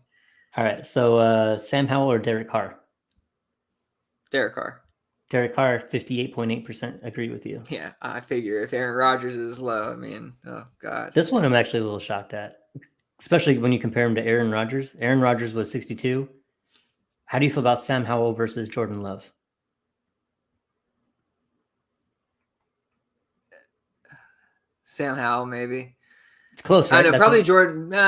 All right. So Sam Howell or Derek Carr? Derek Carr. Derek Carr, 58.8% agree with you. Yeah, I figure if Aaron Rodgers is low, I mean, oh God. This one I'm actually a little shocked at, especially when you compare him to Aaron Rodgers. Aaron Rodgers was 62. How do you feel about Sam Howell versus Jordan Love? Sam Howell, maybe. It's close, right? I know, That's probably what-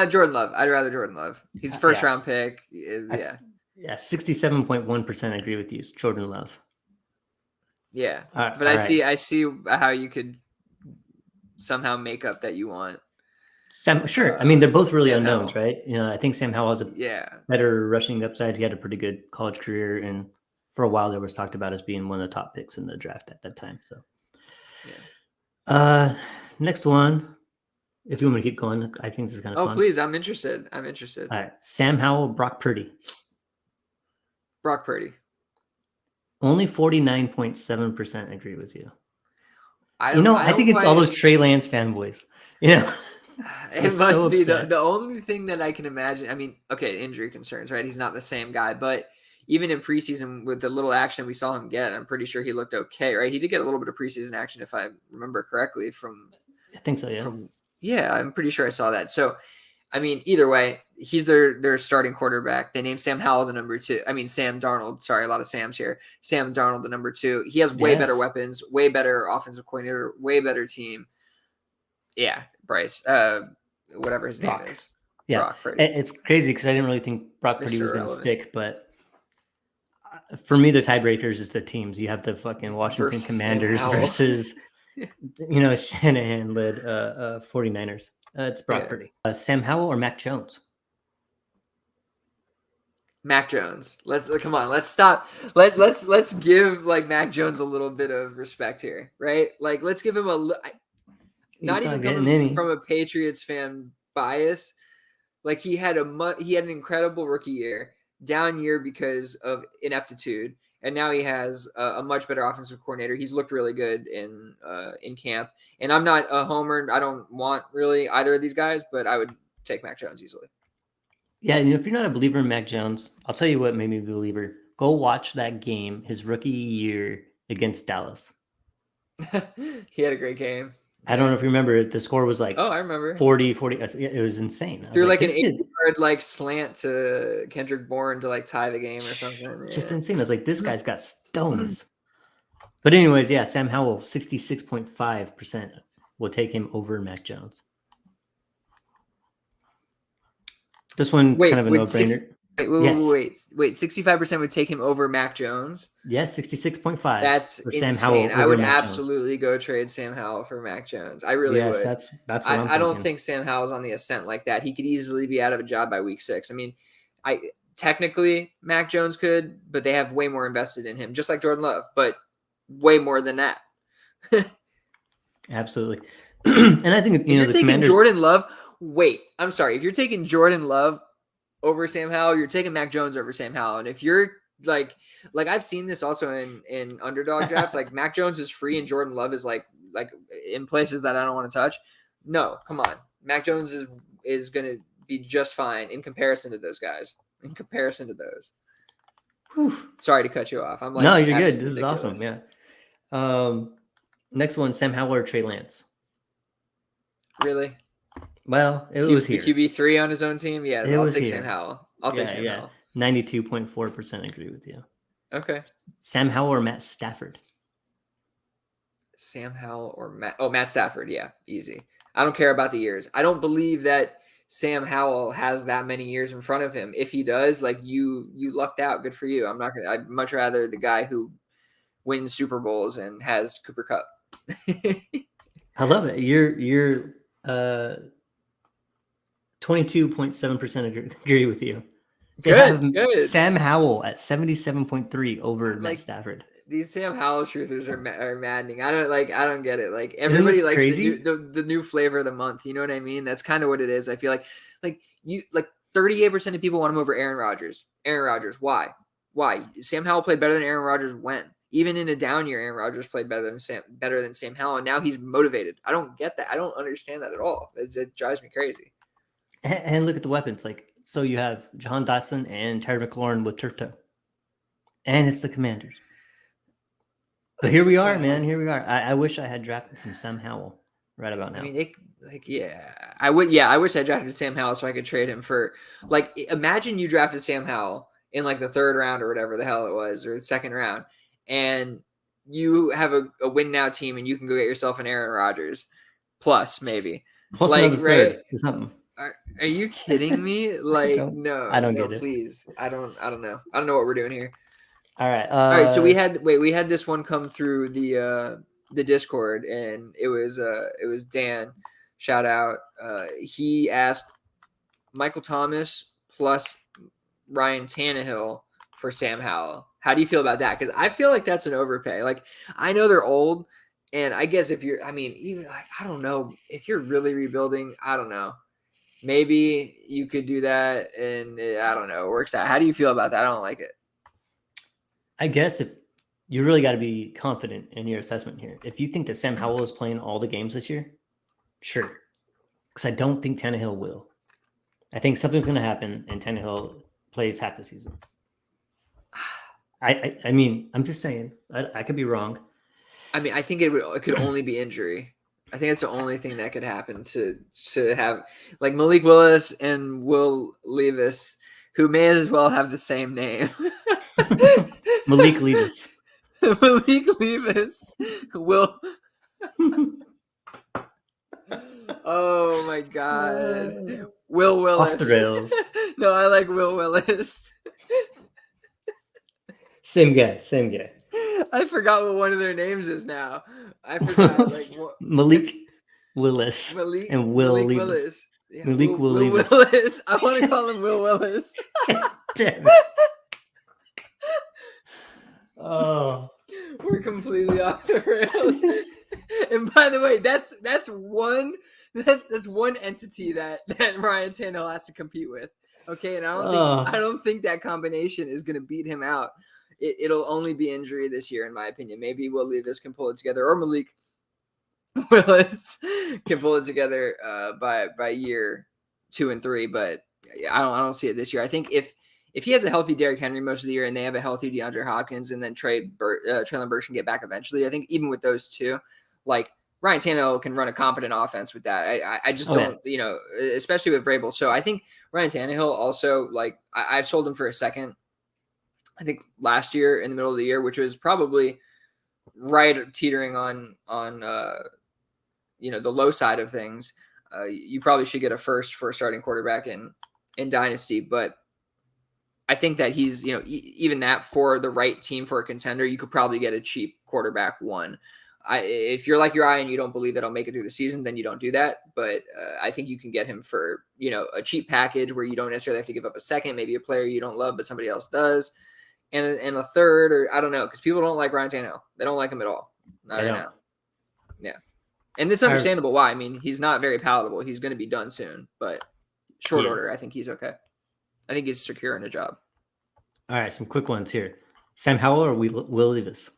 Jordan Love. I'd rather Jordan Love. He's a first round pick. Yeah. Yeah, 67.1% agree with you. It's Jordan Love. Yeah. All But I right. see how you could somehow make up that you want. Sure. I mean, they're both really Sam unknowns, Howell. right? You know, I think Sam Howell has a better rushing upside. He had a pretty good college career, and for a while there was talked about as being one of the top picks in the draft at that time. So, next one, if you want me to keep going, I think this is kind of fun. Oh, please, I'm interested. All right, Sam Howell, Brock Purdy. Brock Purdy. Only 49.7% agree with you. I think it's all those Trey Lance fanboys. You know, it must be the only thing that I can imagine. I mean, okay, injury concerns, right? He's not the same guy, but even in preseason with the little action we saw him get, I'm pretty sure he looked okay, right? He did get a little bit of preseason action, if I remember correctly. I think so, yeah. Yeah, I'm pretty sure I saw that. So, I mean, either way, he's their starting quarterback. They named Sam Howell the number 2. I mean, Sam Darnold. Sorry, a lot of Sams here. Sam Darnold the number 2. He has way better weapons, way better offensive coordinator, way better team. Yeah, Bryce. Whatever his name is. Yeah, Brock Purdy. It's crazy because I didn't really think Brock Purdy was going to stick, but for me, the tiebreakers is the teams. You have the fucking Washington Commanders versus, Shanahan-led 49ers. It's Brock Purdy. Sam Howell or Mac Jones? Mac Jones. Come on. Let's stop. Let's give Mac Jones a little bit of respect here, right? Like, let's give him not even coming from a Patriots fan bias. Like, he had an incredible rookie year, down year because of ineptitude, and now he has a much better offensive coordinator. He's looked really good in camp. And I'm not a homer. I don't want really either of these guys, but I would take Mac Jones easily. Yeah, if you're not a believer in Mac Jones, I'll tell you what made me a believer. Go watch that game, his rookie year against Dallas. He had a great game. I don't know if you remember. The score was like, I remember 40. It was insane. Threw like an 8-yard slant to Kendrick Bourne to tie the game or something. Yeah. Just insane. I was like, this guy's got stones. But anyways, yeah, Sam Howell, 66.5% will take him over Mac Jones. This one's kind of a no-brainer. Wait, 65% would take him over Mac Jones? Yes, 66.5. That's for insane. Sam Howell. I would absolutely go trade Sam Howell for Mac Jones. I really would. That's what I'm I don't think Sam Howell's on the ascent like that. He could easily be out of a job by week 6. I mean, technically Mac Jones could, but they have way more invested in him, just like Jordan Love, but way more than that. Absolutely. And I think, you're taking Jordan Love. Wait, I'm sorry. If you're taking Jordan Love over Sam Howell, you're taking Mac Jones over Sam Howell. And if you're like I've seen this also in underdog drafts, like Mac Jones is free and Jordan Love is like in places that I don't want to touch. No, come on. Mac Jones is going to be just fine in comparison to those guys. In comparison to those. Whew. Sorry to cut you off. I'm no, you're good. This ridiculous. Is awesome. Yeah. Next one, Sam Howell or Trey Lance? Really? Well, it was here. The QB3 on his own team? Yeah, I'll take Sam Howell. I'll take Sam Howell. 92.4% agree with you. Okay. Sam Howell or Matt Stafford? Sam Howell or Matt Stafford. Yeah, easy. I don't care about the years. I don't believe that Sam Howell has that many years in front of him. If he does, you lucked out. Good for you. I'd much rather the guy who wins Super Bowls and has Cooper Kupp. I love it. You're 22.7% agree with you. Good. Sam Howell at 77.3 over Matt Stafford. These Sam Howell truthers are maddening. I don't get it. Like, everybody likes the new flavor of the month. You know what I mean? That's kind of what it is. I feel like 38% of people want him over Aaron Rodgers. Aaron Rodgers, why? Why? Sam Howell played better than Aaron Rodgers when? Even in a down year, Aaron Rodgers played better than Sam Howell, and now he's motivated. I don't get that. I don't understand that at all. It drives me crazy. And look at the weapons. Like, so you have John Dotson and Terry McLaurin with turf toe. And it's the Commanders. But here we are, man. Here we are. I wish I had drafted some Sam Howell right about now. I mean, I would. Yeah, I wish I drafted Sam Howell so I could trade him for, like, imagine you drafted Sam Howell in like the 3rd round or whatever the hell it was, or the 2nd round, and you have a win now team, and you can go get yourself an Aaron Rodgers plus maybe Plus like, another right? third or something. Are you kidding me? Like, no, I don't get it. Please, I don't know. I don't know what we're doing here. All right. All right. So we had this one come through the Discord, and it was Dan. Shout out. He asked Michael Thomas plus Ryan Tannehill for Sam Howell. How do you feel about that? Because I feel like that's an overpay. Like, I know they're old, and I guess if you're, I mean, even like, I don't know, if you're really rebuilding, I don't know. Maybe you could do that, and I don't know, it works out. How do you feel about that? I don't like it. I guess if you really got to be confident in your assessment here. If you think that Sam Howell is playing all the games this year, sure. Because I don't think Tannehill will. I think something's going to happen, and Tannehill plays half the season. I mean, I'm just saying. I could be wrong. I mean, I think it could only be injury. I think that's the only thing that could happen to have, like, Malik Willis and Will Levis, who may as well have the same name. Malik Levis. Malik Levis. Will. Oh my God. Will Willis. Off the rails. No, I like Will Willis. Same guy. I forgot what one of their names is now. I forgot. Like, Malik Willis and Will Malik Levis. Willis. Yeah, Malik Will Levis. Willis. I want to call him Will Willis. Damn it. Oh, we're completely off the rails. And by the way, that's one entity that Ryan Tannehill has to compete with. Okay, and I don't think that combination is going to beat him out. It'll only be injury this year, in my opinion. Maybe Will Levis can pull it together, or Malik Willis can pull it together by year 2 and 3. But I don't see it this year. I think if he has a healthy Derrick Henry most of the year, and they have a healthy DeAndre Hopkins, and then Traylon Burks can get back eventually, I think even with those two, like, Ryan Tannehill can run a competent offense with that. I just don't, especially with Vrabel. So I think Ryan Tannehill also, like, I've sold him for a second, I think last year in the middle of the year, which was probably right teetering on the low side of things. You probably should get a first for a starting quarterback in Dynasty, but I think that he's, even that for the right team for a contender, you could probably get a cheap quarterback one. If you're like Uriah and you don't believe that I'll make it through the season, then you don't do that. But I think you can get him for, a cheap package where you don't necessarily have to give up a second, maybe a player you don't love, but somebody else does. And a third, or I don't know, because people don't like Ryan Tannehill. They don't like him at all. Not right now. Yeah. And it's understandable why. I mean, he's not very palatable. He's going to be done soon, but short order, I think he's okay. I think he's secure in a job. All right, some quick ones here. Sam Howell or Will Levis?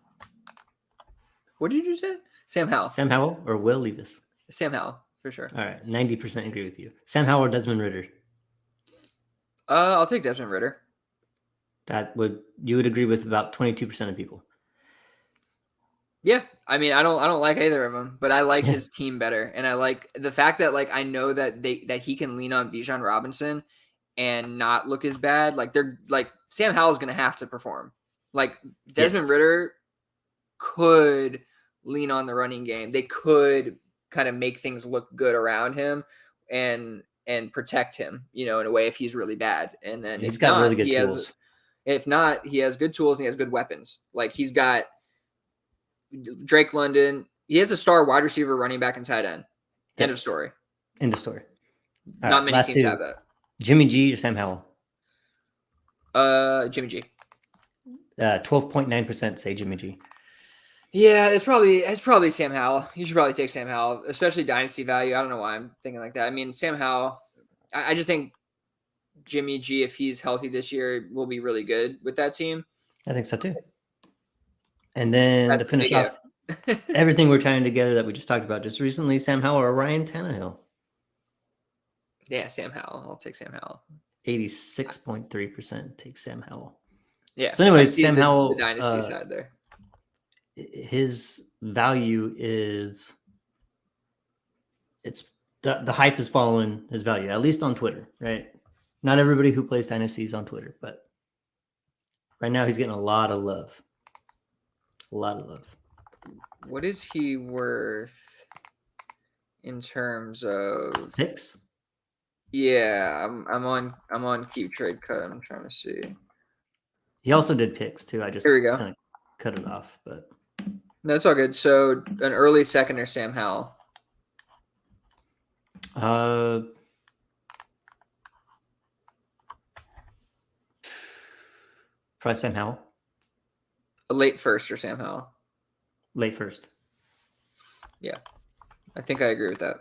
What did you say? Sam Howell. Sam Howell or Will Levis? Sam Howell, for sure. All right, 90% agree with you. Sam Howell or Desmond Ridder? I'll take Desmond Ridder. You would agree with about 22% of people. Yeah, I mean, I don't like either of them, but I like his team better, and I like the fact that, like, I know that he can lean on Bijan Robinson and not look as bad. Like, they're like, Sam Howell's going to have to perform. Like, Desmond Ridder could lean on the running game. They could kind of make things look good around him and protect him, in a way if he's really bad. And then he's got really good tools. If not, he has good tools and he has good weapons. Like, he's got Drake London. He has a star wide receiver, running back, and tight end. End of story. End of story. Not many teams have that. Jimmy G or Sam Howell? Jimmy G. 12.9% say Jimmy G. Yeah, it's probably Sam Howell. You should probably take Sam Howell, especially dynasty value. I don't know why I'm thinking like that. I mean, Sam Howell, I just think Jimmy G, if he's healthy this year, will be really good with that team. I think so too. And then That's to a finish big off everything we're tying together that we just talked about just recently, Sam Howell or Ryan Tannehill. Yeah, Sam Howell. I'll take Sam Howell. 86.3% take Sam Howell. Yeah. So I anyways, see Sam Howell, the dynasty side there. his value is the hype is following his value, at least on Twitter, right? Not everybody who plays Dynasty is on Twitter, but right now he's getting a lot of love. A lot of love. What is he worth in terms of picks? Yeah, I'm on Keep Trade Cut. I'm trying to see. He also did picks too. I just Here we go. kind of cut it off, but No, it's all good. So an early second or Sam Howell. probably Sam Howell. A late first or Sam Howell. Late first. Yeah, I think I agree with that.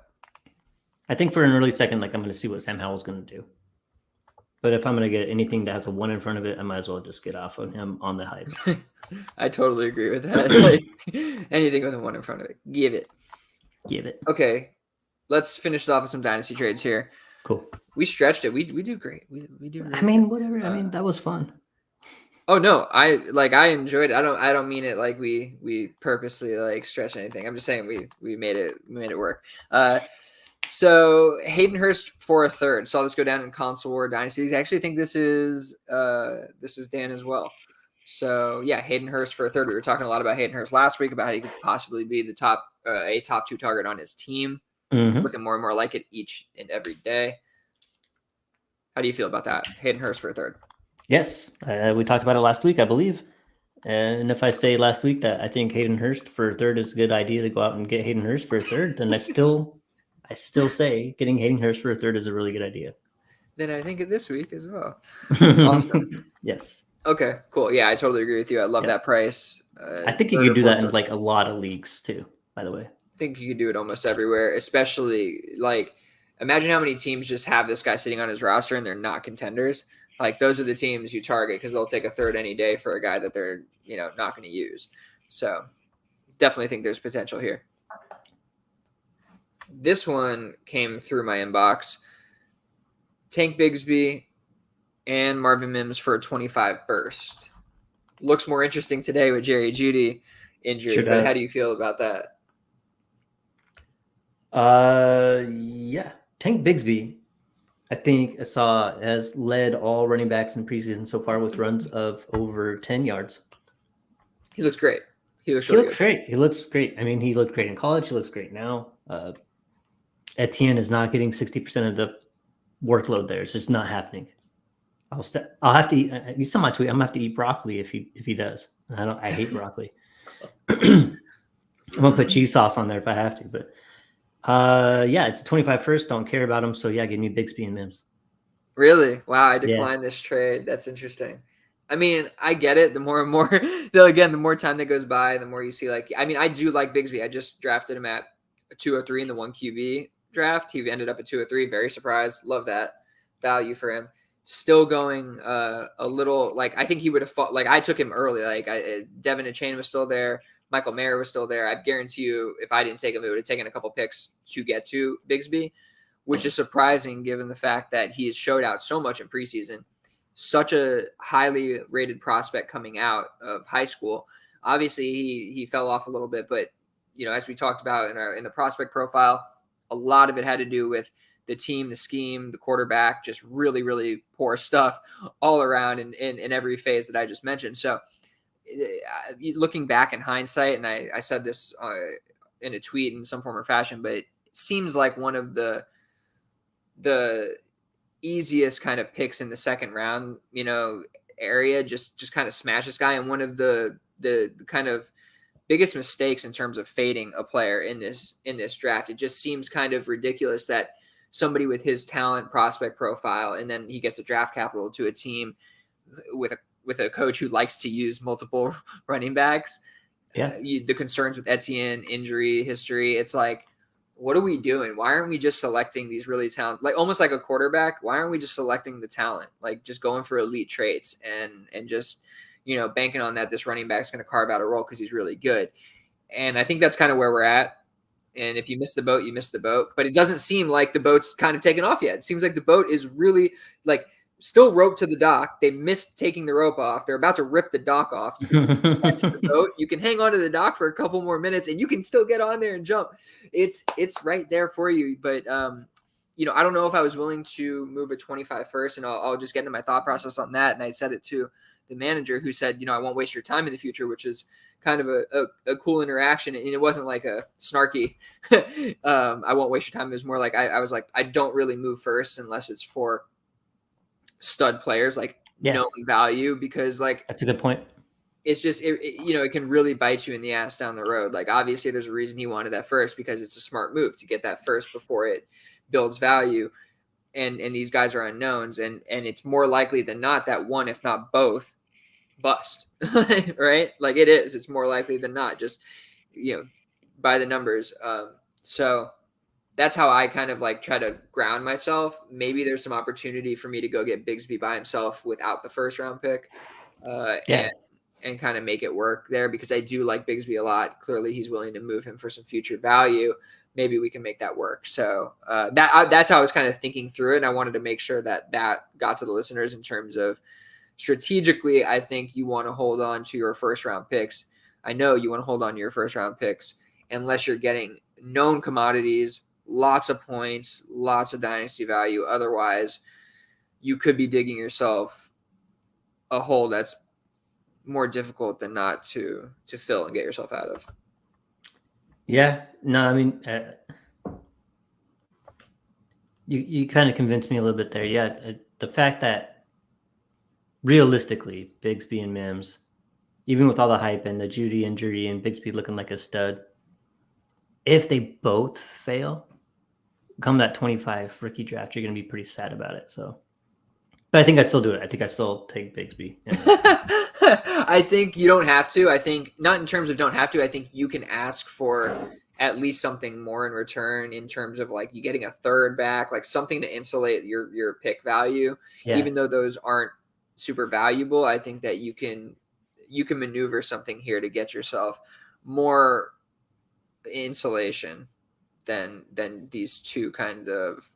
I think for an early second, like I'm going to see what Sam Howell's going to do. But if I'm going to get anything that has a 1 in front of it, I might as well just get off on him on the hype. I totally agree with that. Like anything with a 1 in front of it, give it. Give it. Okay, let's finish it off with some dynasty trades here. Cool. We stretched it. We do great. We do. Really I mean, good. whatever. I mean, that was fun. Oh no, I enjoyed it. I don't mean it like we purposely like stretch anything. I'm just saying we made it work. So Hayden Hurst for a third. Saw this go down in Console War Dynasty. I actually think this is Dan as well. So yeah, Hayden Hurst for a third. We were talking a lot about Hayden Hurst last week about how he could possibly be the top 2 target on his team. Mm-hmm. Looking more and more like it each and every day. How do you feel about that? Hayden Hurst for a third. Yes, we talked about it last week, I believe. And if I say last week that I think Hayden Hurst for a third is a good idea to go out and get Hayden Hurst for a third, then I still say getting Hayden Hurst for a third is a really good idea. Then I think of this week as well. Awesome. Yes. Okay, cool. Yeah, I totally agree with you. I love that price. I think you could do that in like a lot of leagues too, by the way. I think you could do it almost everywhere, especially like imagine how many teams just have this guy sitting on his roster and they're not contenders. Like those are the teams you target because they'll take a third any day for a guy that they're, not going to use. So definitely think there's potential here. This one came through my inbox. Tank Bigsby and Marvin Mims for a 25 first. Looks more interesting today with Jerry Jeudy injury. Sure but does. How do you feel about that? Yeah. Tank Bigsby, I think I saw, has led all running backs in preseason so far with runs of over 10 yards. He looks great. He looks great. He looks great. I mean, he looked great in college. He looks great now. Etienne is not getting 60% of the workload there. It's just not happening. I'll have to eat. You saw my tweet. I'm gonna have to eat broccoli if he does. I hate broccoli. I'm gonna put cheese sauce on there if I have to. But yeah, it's a 25 first. Don't care about him. So yeah, give me Bigsby and Mims. Really? Wow, I declined this trade. That's interesting. I mean, I get it. The more and more, the more time that goes by, the more you see. Like, I mean, I do like Bigsby. I just drafted him at 203 in the 1 QB draft. He ended up at 203. Very surprised. Love that value for him. Still going a little like I think he would have fought. Like I took him early. Like Devin Achane was still there. Michael Mayer was still there. I guarantee you, if I didn't take him, it would have taken a couple picks to get to Bigsby, which is surprising given the fact that he has showed out so much in preseason. Such a highly rated prospect coming out of high school. Obviously, he fell off a little bit, but as we talked about in the prospect profile, a lot of it had to do with the team, the scheme, the quarterback, just really, really poor stuff all around in every phase that I just mentioned. So looking back in hindsight, and I said this in a tweet in some form or fashion, but it seems like one of the easiest kind of picks in the second round, area, just kind of smash this guy. And one of the kind of biggest mistakes in terms of fading a player in this draft, it just seems kind of ridiculous that somebody with his talent prospect profile, and then he gets a draft capital to a team with a coach who likes to use multiple running backs. Yeah. The concerns with Etienne, injury history, it's like, what are we doing? Why aren't we just selecting these really talented, like almost like a quarterback? Why aren't we just selecting the talent, like just going for elite traits and just, banking on that this running back is going to carve out a role because he's really good. And I think that's kind of where we're at. And if you miss the boat, you miss the boat. But it doesn't seem like the boat's kind of taken off yet. It seems like the boat is really like still roped to the dock. They missed taking the rope off. They're about to rip the dock off. You can catch the boat. You can hang on to the dock for a couple more minutes, and you can still get on there and jump. It's right there for you. But I don't know if I was willing to move a 25 first, and I'll just get into my thought process on that. And I said it to the manager, who said, I won't waste your time in the future, which is kind of a cool interaction. And it wasn't like a snarky, I won't waste your time. It was more like, I was like, I don't really move first unless it's for stud players, like known value, because like, that's a good point. It's just, it can really bite you in the ass down the road. Like, obviously there's a reason he wanted that first, because it's a smart move to get that first before it builds value. And these guys are unknowns, and it's more likely than not that one, if not both, bust, right? Like it's more likely than not, just, by the numbers. So that's how I kind of like try to ground myself. Maybe there's some opportunity for me to go get Bigsby by himself without the first round pick, and kind of make it work there, because I do like Bigsby a lot. Clearly he's willing to move him for some future value. Maybe we can make that work. So that's how I was kind of thinking through it. And I wanted to make sure that got to the listeners in terms of, strategically, I think you want to hold on to your first round picks. I know you want to hold on to your first round picks unless you're getting known commodities, lots of points, lots of dynasty value. Otherwise, you could be digging yourself a hole that's more difficult than not to fill and get yourself out of. Yeah, no, I mean, you kind of convinced me a little bit there. Yeah, the fact that realistically, Bigsby and Mims, even with all the hype and the Judy injury and Bigsby looking like a stud, if they both fail, come that 25 rookie draft, you're going to be pretty sad about it. So, but I think I still do it. I think I still take Bigsby. I think you don't have to. I think not in terms of don't have to. I think you can ask for at least something more in return, in terms of like you getting a third back, like something to insulate your pick value, even though those aren't super valuable. I think that you can maneuver something here to get yourself more insulation than these two kind of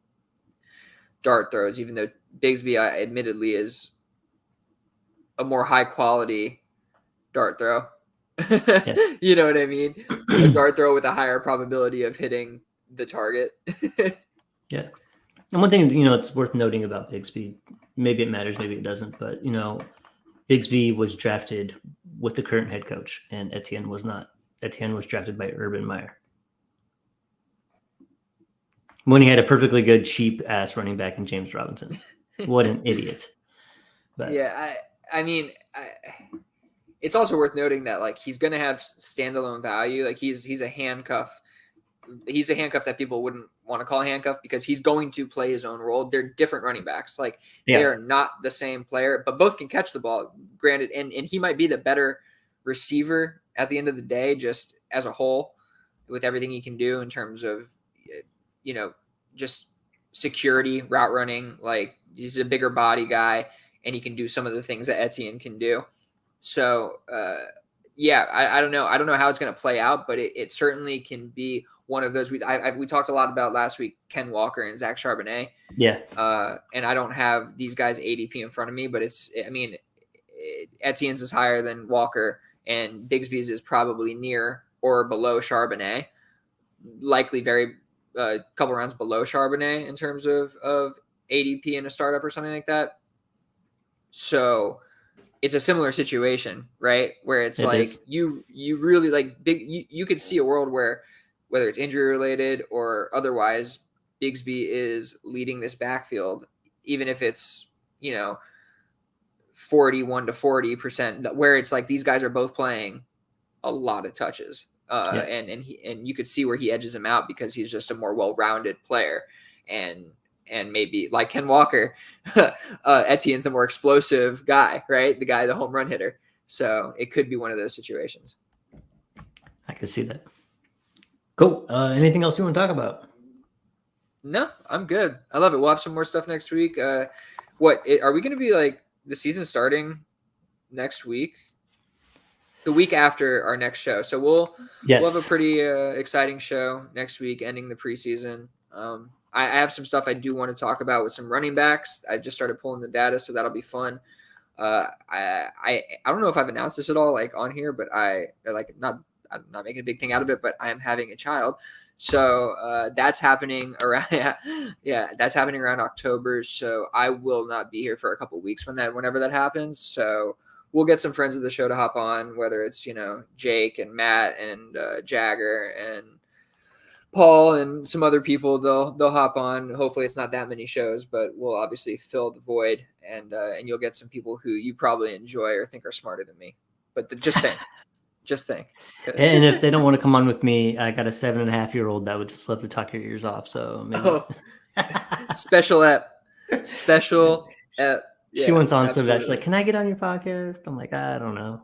dart throws, even though Bigsby admittedly is a more high quality dart throw. You know what I mean? A dart throw with a higher probability of hitting the target. Yeah. And one thing, it's worth noting about Bigsby, maybe it matters, maybe it doesn't, but, Bigsby was drafted with the current head coach, and Etienne was not. Etienne was drafted by Urban Meyer, when he had a perfectly good, cheap-ass running back in James Robinson. What an idiot. But, yeah, I mean, it's also worth noting that, like, he's going to have standalone value. Like, he's a handcuff. He's a handcuff that people wouldn't want to call a handcuff, because he's going to play his own role. They're different running backs. Like, they are not the same player, but both can catch the ball, granted. And he might be the better receiver at the end of the day, just as a whole, with everything he can do in terms of, just security, route running. Like, he's a bigger body guy, and he can do some of the things that Etienne can do. So, I don't know. I don't know how it's going to play out, but it certainly can be one of those. We talked a lot about last week, Ken Walker and Zach Charbonnet. Yeah. And I don't have these guys ADP in front of me, but Etienne's is higher than Walker, and Bigsby's is probably near or below Charbonnet, likely very couple rounds below Charbonnet in terms of ADP in a startup or something like that. So it's a similar situation, right? Where it's you really like you could see a world where, whether it's injury related or otherwise, Bigsby is leading this backfield, even if it's, 41 to 40%, where it's like these guys are both playing a lot of touches. And you could see where he edges him out, because he's just a more well-rounded player. And maybe like Ken Walker, Etienne's the more explosive guy, right? The home run hitter. So it could be one of those situations. I could see that. Cool. Anything else you want to talk about? No, I'm good. I love it. We'll have some more stuff next week. Are we going to be like the season starting next week? The week after our next show. So we'll have a pretty exciting show next week, ending the preseason. I have some stuff I do want to talk about with some running backs. I just started pulling the data, so that'll be fun. I don't know if I've announced this at all, like on here, but I'm not making a big thing out of it, but I am having a child. So that's happening around, that's happening around October. So I will not be here for a couple of weeks whenever that happens. So we'll get some friends of the show to hop on, whether it's, Jake and Matt and Jagger and Paul and some other people. They'll hop on. Hopefully it's not that many shows, but we'll obviously fill the void, and you'll get some people who you probably enjoy or think are smarter than me. But just think. Just think. And if they don't want to come on with me, I got a 7.5-year-old that would just love to talk your ears off. So maybe. Special ep. Yeah, she wants on so bad. She's like, "Can I get on your podcast?" I'm like, "I don't know."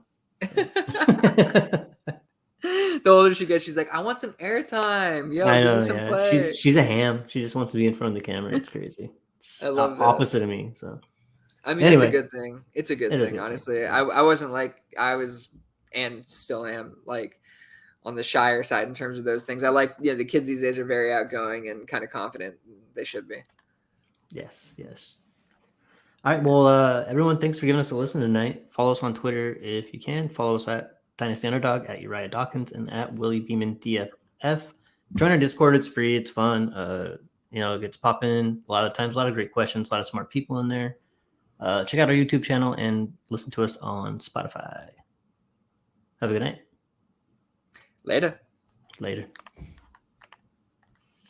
The older she gets, she's like, "I want some airtime. Yo, give me some play." She's a ham. She just wants to be in front of the camera. It's crazy. It's I love that. Opposite of me. So I mean, anyway, it's a good thing. It's a good thing, honestly. I wasn't like I was and still am like on the shyer side in terms of those things. I like, the kids these days are very outgoing and kind of confident. They should be. Yes. All right. Well, everyone, thanks for giving us a listen tonight. Follow us on Twitter if you can. Follow us at Dynasty Underdog, at Uriah Dawkins, and at Willie Beeman DFF. Join our Discord. It's free. It's fun. It gets popping a lot of times. A lot of great questions. A lot of smart people in there. Check out our YouTube channel and listen to us on Spotify. Have a good night. Later.